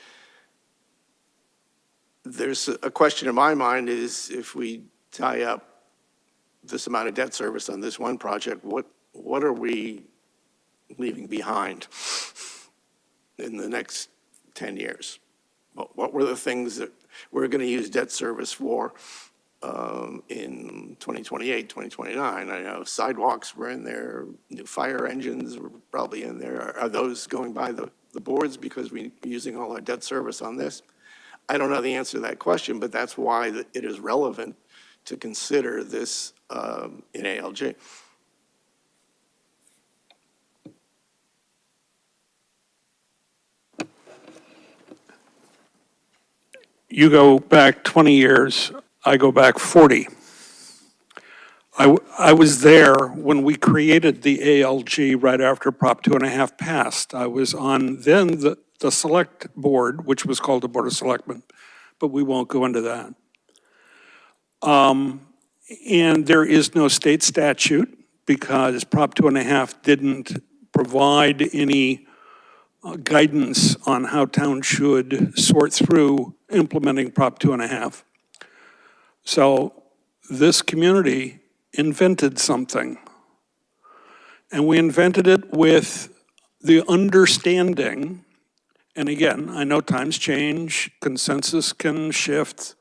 there's a question in my mind is if we tie up this amount of debt service on this one project, what are we leaving behind in the next 10 years? What were the things that we're going to use debt service for in 2028, 2029? I know sidewalks were in there, new fire engines were probably in there. Are those going by the boards because we're using all our debt service on this? I don't know the answer to that question, but that's why it is relevant to consider this in ALG. You go back 20 years, I go back 40. I was there when we created the ALG right after Prop 2.5 passed. I was on then the select board, which was called the Board of Selectmen, but we won't go into that. And there is no state statute because Prop 2.5 didn't provide any guidance on how towns should sort through implementing Prop 2.5. So this community invented something. And we invented it with the understanding, and again, I know times change, consensus can shift,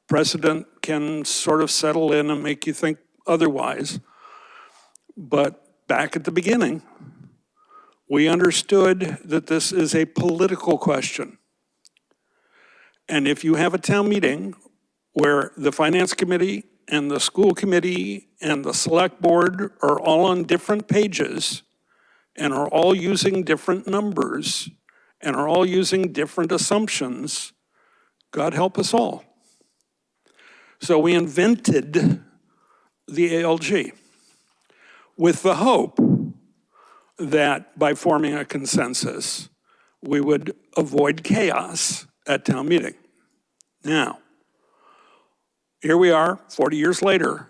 precedent can sort of settle in and make you think otherwise. But back at the beginning, we understood that this is a political question. And if you have a town meeting where the finance committee and the school committee and the select board are all on different pages and are all using different numbers and are all using different assumptions, God help us all. So we invented the ALG with the hope that by forming a consensus, we would avoid chaos at town meeting. Now, here we are, 40 years later,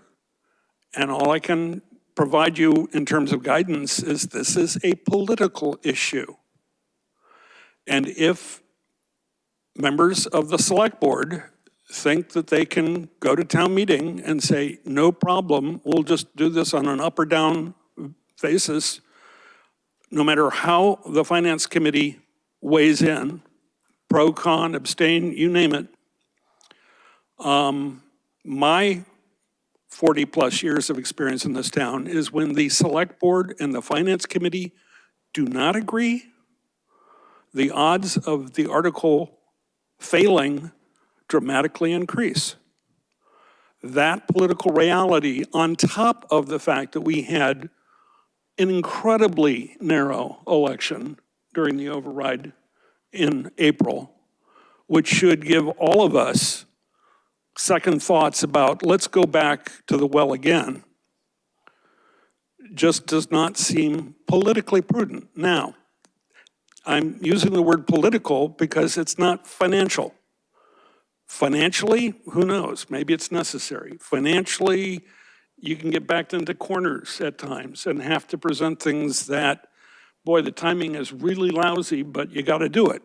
and all I can provide you in terms of guidance is this is a political issue. And if members of the select board think that they can go to town meeting and say, no problem, we'll just do this on an up or down basis, no matter how the finance committee weighs in, pro, con, abstain, you name it, my 40 plus years of experience in this town is when the select board and the finance committee do not agree, the odds of the article failing dramatically increase. That political reality, on top of the fact that we had an incredibly narrow election during the override in April, which should give all of us second thoughts about let's go back to the well again, just does not seem politically prudent. Now, I'm using the word political because it's not financial. Financially, who knows? Maybe it's necessary. Financially, you can get backed into corners at times and have to present things that, boy, the timing is really lousy, but you got to do it.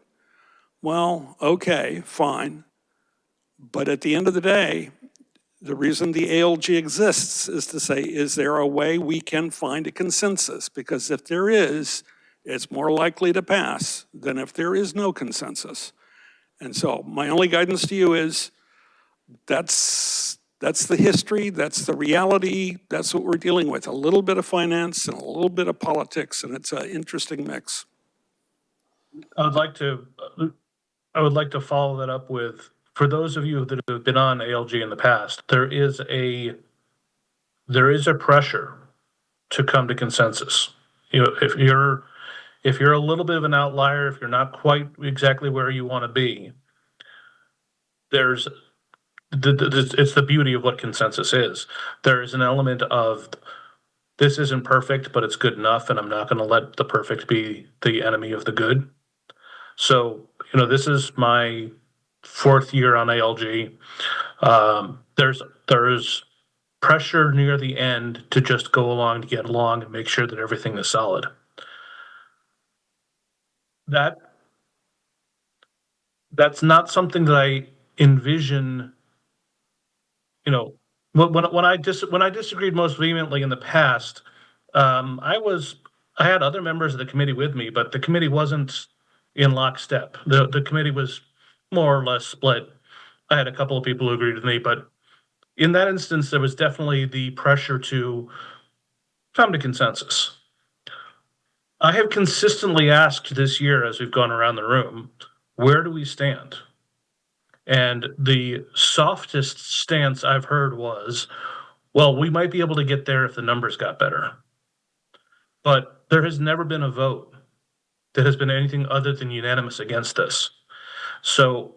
Well, okay, fine. But at the end of the day, the reason the ALG exists is to say, is there a way we can find a consensus? Because if there is, it's more likely to pass than if there is no consensus. And so my only guidance to you is that's the history, that's the reality, that's what we're dealing with. A little bit of finance and a little bit of politics, and it's an interesting mix. I would like to follow that up with, for those of you that have been on ALG in the past, there is a pressure to come to consensus. You know, if you're a little bit of an outlier, if you're not quite exactly where you want to be, it's the beauty of what consensus is. There is an element of this isn't perfect, but it's good enough, and I'm not going to let the perfect be the enemy of the good. So, you know, this is my 4th year on ALG. There's pressure near the end to just go along, to get along, and make sure that everything is solid. That's not something that I envision. You know, when I disagreed most vehemently in the past, I had other members of the committee with me, but the committee wasn't in lockstep. The committee was more or less split. I had a couple of people who agreed with me, but in that instance, there was definitely the pressure to come to consensus. I have consistently asked this year, as we've gone around the room, where do we stand? And the softest stance I've heard was, well, we might be able to get there if the numbers got better. But there has never been a vote that has been anything other than unanimous against this. So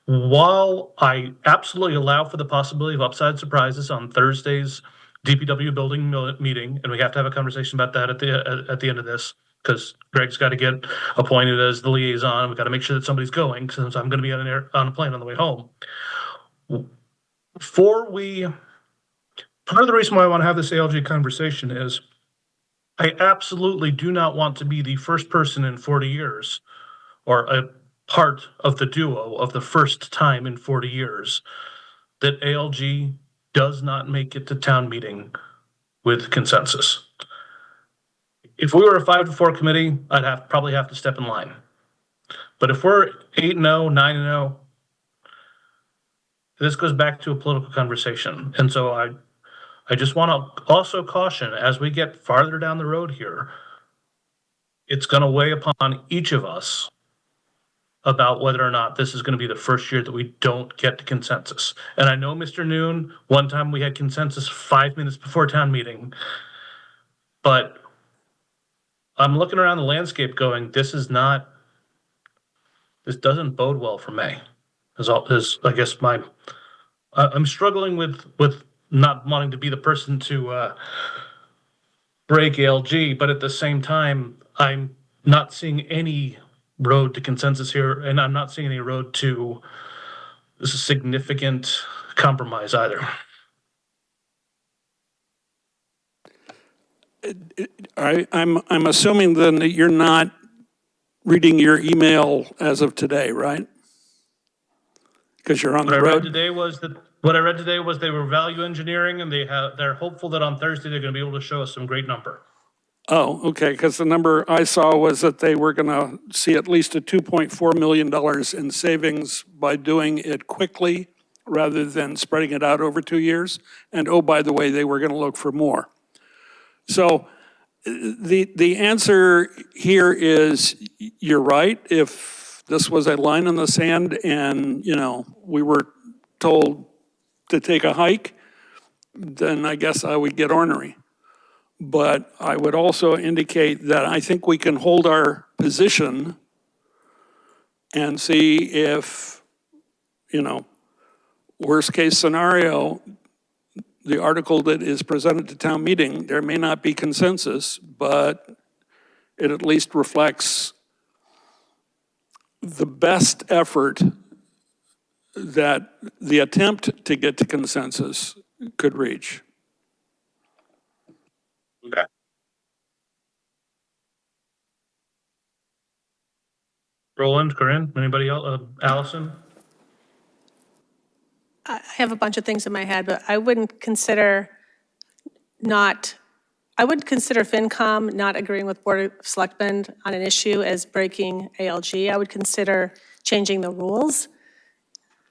while I absolutely allow for the possibility of upside surprises on Thursday's DPW building meeting, and we have to have a conversation about that at the end of this, because Greg's got to get appointed as the liaison. We've got to make sure that somebody's going, since I'm going to be on a plane on the way home. Part of the reason why I want to have this ALG conversation is I absolutely do not want to be the first person in 40 years, or a part of the duo of the first time in 40 years, that ALG does not make it to town meeting with consensus. If we were a 5-4 committee, I'd probably have to step in line. But if we're 8-0, 9-0, this goes back to a political conversation. And so I just want to also caution, as we get farther down the road here, it's going to weigh upon each of us about whether or not this is going to be the first year that we don't get to consensus. And I know, Mr. Noon, one time we had consensus 5 minutes before town meeting, but I'm looking around the landscape going, this doesn't bode well for May, is I guess my I'm struggling with not wanting to be the person to break ALG, but at the same time, I'm not seeing any road to consensus here, and I'm not seeing any road to this is significant compromise either. I'm assuming then that you're not reading your email as of today, right? Because you're on What the I read road? today was that what I read today was they were value engineering, and they're hopeful that on Thursday they're going to be able to show us some great number. Oh, okay, because the number I saw was that they were going to see at least a $2.4 million in savings by doing it quickly rather than spreading it out over 2 years. And oh, by the way, they were going to look for more. So the answer here is you're right. If this was a line in the sand and, we were told to take a hike, then I guess I would get ornery. But I would also indicate that I think we can hold our position and see if, worst case scenario, the article that is presented to town meeting, there may not be consensus, but it at least reflects the best effort that the attempt to get to consensus could reach. Okay. Roland, Corinne, anybody else? Allison? I have a bunch of things in my head, but I wouldn't consider FinCom not agreeing with Board of Selectmen on an issue as breaking ALG. I would consider changing the rules,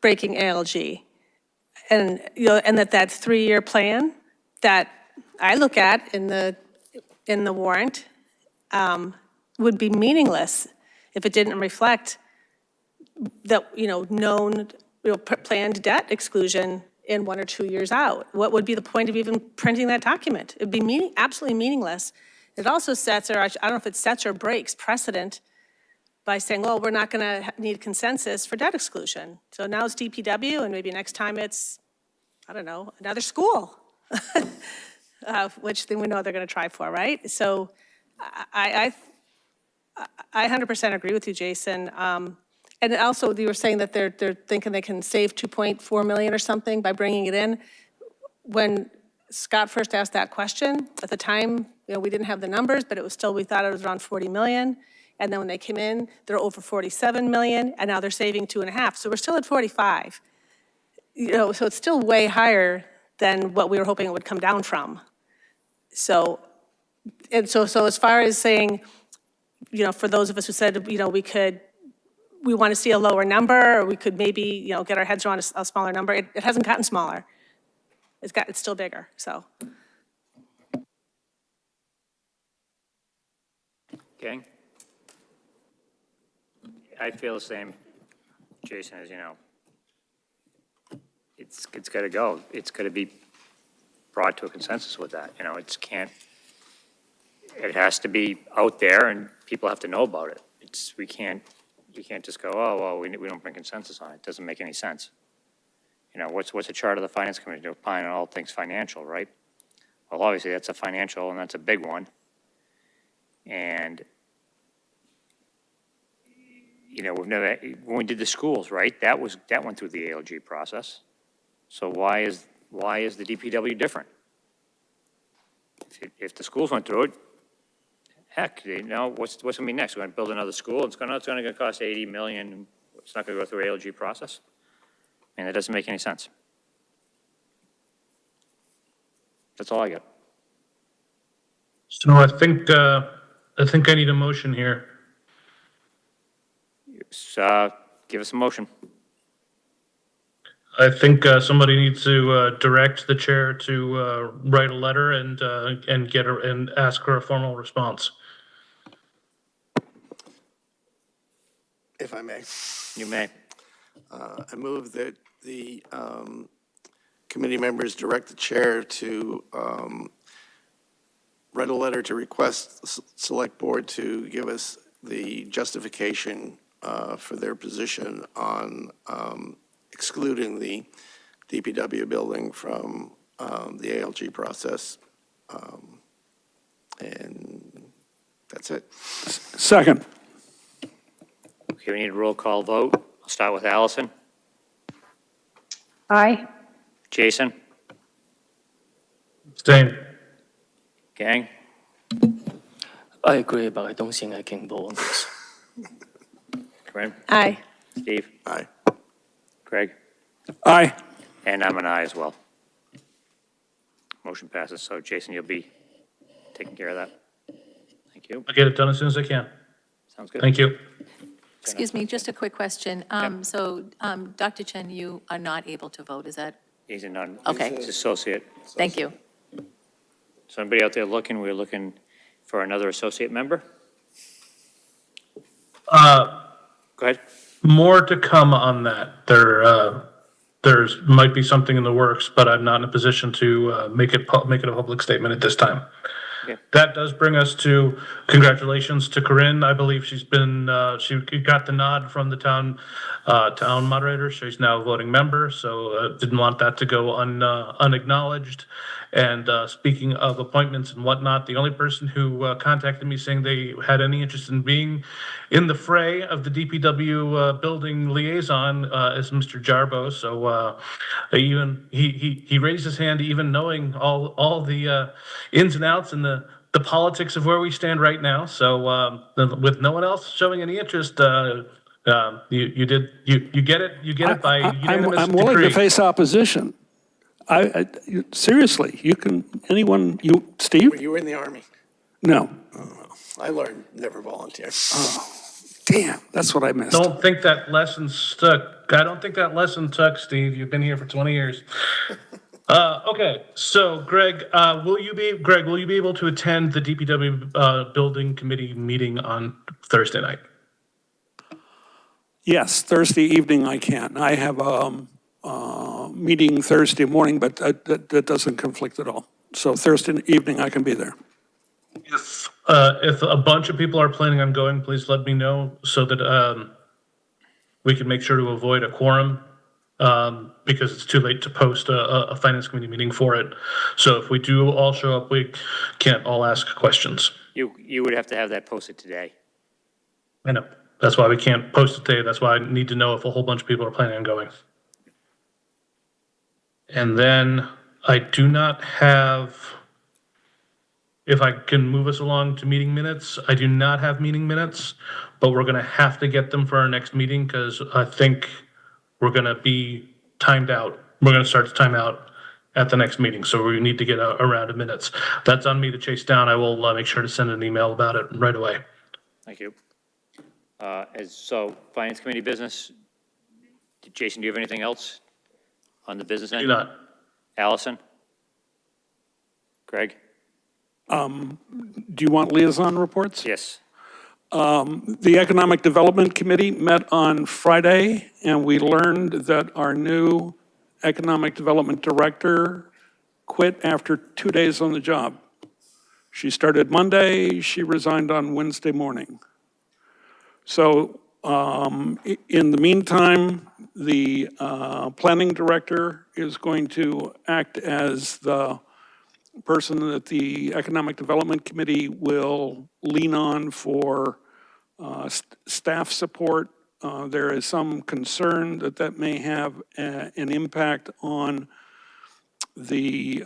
breaking ALG. And, and that 3-year plan that I look at in the warrant would be meaningless if it didn't reflect that, known, planned debt exclusion in 1 or 2 years out. What would be the point of even printing that document? It'd be absolutely meaningless. It also sets, or I don't know if it sets or breaks precedent by saying, well, we're not going to need consensus for debt exclusion. So now it's DPW, and maybe next time it's, I don't know, another school, which then we know they're going to try for, right? So I 100% agree with you, Jason. And also, you were saying that they're thinking they can save 2.4 million or something by bringing it in. When Scott first asked that question, at the time, we didn't have the numbers, but it was still, we thought it was around 40 million. And then when they came in, they're over 47 million, and now they're saving 2.5. So we're still at 45. So it's still way higher than what we were hoping it would come down from. So as far as saying, for those of us who said, we want to see a lower number, or we could maybe, get our heads around a smaller number. It hasn't gotten smaller. It's still bigger, so. Okay. I feel the same, Jason, as it's got to go. It's got to be brought to a consensus with that. It has to be out there and people have to know about it. We can't just go, oh, well, we don't bring consensus on it. It doesn't make any sense. What's a chart of the finance committee to opine on all things financial, right? Well, obviously that's a financial and that's a big one. And, when we did the schools, right? That went through the ALG process. So why is the DPW different? If the schools went through it, heck, what's going to be next? We're going to build another school. It's going to cost 80 million. It's not going to go through ALG process. And that doesn't make any sense. That's all I got. So I think I need a motion here. Give us a motion. I think somebody needs to direct the chair to write a letter and ask for a formal response. If I may. You may. I move that the committee members direct the chair to write a letter to request the select board to give us the justification for their position on excluding the DPW building from the ALG process. And that's it. Second. Okay, we need a roll call vote. I'll start with Allison. Aye. Jason? Abstain. Gang? I agree, but I don't think I can vote on this. Corinne? Aye. Steve? Aye. Craig? Aye. And I'm an aye as well. Motion passes, so Jason, you'll be taking care of that. Thank you. I'll get it done as soon as I can. Sounds good. Thank you. Excuse me, just a quick question. So, Dr. Chen, you are not able to vote, is that? He's a non, Okay. he's associate. Thank you. So anybody out there looking, we're looking for another associate member? Go ahead. More to come on that. There's might be something in the works, but I'm not in a position to make it a public statement at this time. Okay. That does bring us to congratulations to Corinne. I believe she's been she got the nod from the town moderator. She's now a voting member, so didn't want that to go unacknowledged. And speaking of appointments and whatnot, the only person who contacted me saying they had any interest in being in the fray of the DPW building liaison is Mr. Jarbo. So even he raised his hand, even knowing all the ins and outs and the politics of where we stand right now. So with no one else showing any interest, you get it by unanimous I'm willing to decree. face opposition. Seriously, you can, anyone, Steve? You were in the Army. No. I learned never volunteer. Damn, that's what I missed. Don't think that lesson stuck. I don't think that lesson took, Steve. You've been here for 20 years. Okay, so Greg, will you be able to attend the DPW building committee meeting on Thursday night? Yes, Thursday evening I can. I have a meeting Thursday morning, but that doesn't conflict at all. So Thursday evening I can be there. If a bunch of people are planning on going, please let me know so that we can make sure to avoid a quorum because it's too late to post a finance committee meeting for it. So if we do all show up, we can't all ask questions. You would have to have that posted today. I know. That's why we can't post it today. That's why I need to know if a whole bunch of people are planning on going. And then I do not have, if I can move us along to meeting minutes, I do not have meeting minutes, but we're going to have to get them for our next meeting because I think we're going to be timed out. We're going to start to time out at the next meeting. So we need to get a round of minutes. That's on me to chase down. I will make sure to send an email about it right away. Thank you. So finance committee business, Jason, do you have anything else on the business end? Do not. Allison? Greg? Do you want liaison reports? Yes. The Economic Development Committee met on Friday, and we learned that our new Economic Development Director quit after 2 days on the job. She started Monday, she resigned on Wednesday morning. So in the meantime, the planning director is going to act as the person that the Economic Development Committee will lean on for staff support. There is some concern that that may have an impact on the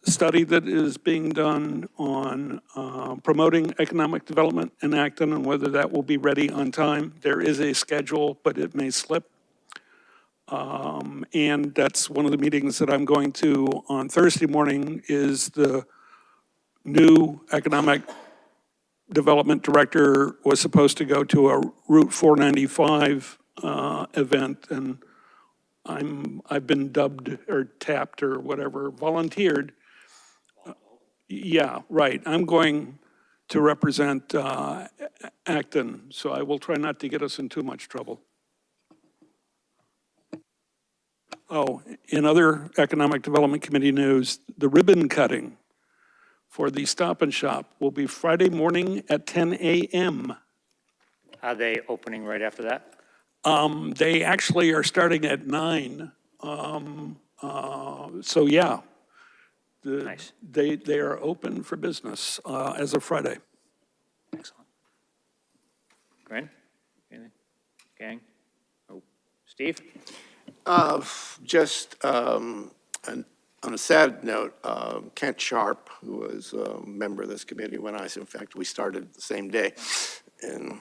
study that is being done on promoting economic development in Acton and whether that will be ready on time. There is a schedule, but it may slip. And that's one of the meetings that I'm going to on Thursday morning is the new economic development director was supposed to go to a Route 495 event, and I've been dubbed or tapped or whatever, volunteered. Yeah, right. I'm going to represent Acton, so I will try not to get us in too much trouble. Oh, in other Economic Development Committee news, the ribbon cutting for the Stop and Shop will be Friday morning at 10 a.m. Are they opening right after that? They actually are starting at 9 So, yeah. Nice. They are open for business as of Friday. Excellent. Corinne? Anything? Gang? Oh, Steve? Just on a sad note, Kent Sharp, who was a member of this committee when in fact, we started the same day, and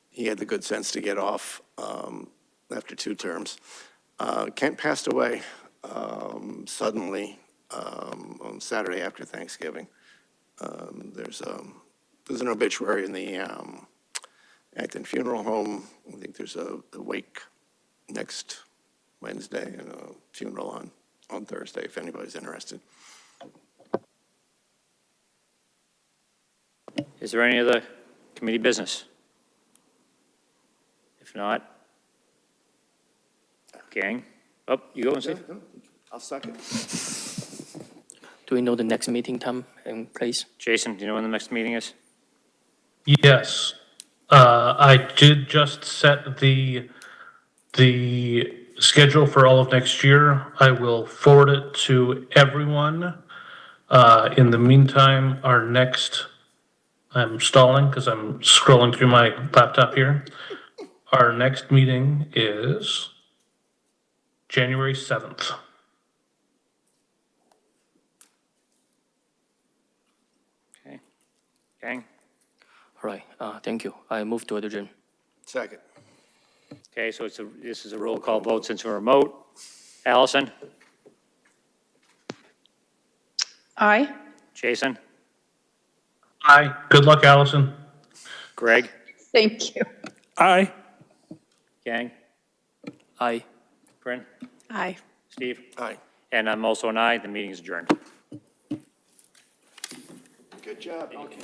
he had the good sense to get off after 2 terms. Kent passed away suddenly on Saturday after Thanksgiving. There's an obituary in the Acton Funeral Home. I think there's a wake next Wednesday and a funeral on Thursday, if anybody's interested. Is there any other committee business? If not, gang? Oh, you go and say. I'll second. Do we know the next meeting time and place? Jason, do you know when the next meeting is? Yes, I did just set the schedule for all of next year. I will forward it to everyone. In the meantime, I'm stalling because I'm scrolling through my laptop here. Our next meeting is January 7th. Okay. Gang? All right, thank you. I move to adjourn. Second. Okay, so this is a roll call vote since we're remote. Allison? Aye. Jason? Aye. Good luck, Allison. Greg? Thank you. Aye. Gang? Aye. Corinne? Aye. Steve? Aye. And I'm also an aye. The meeting is adjourned. Good job. Okay.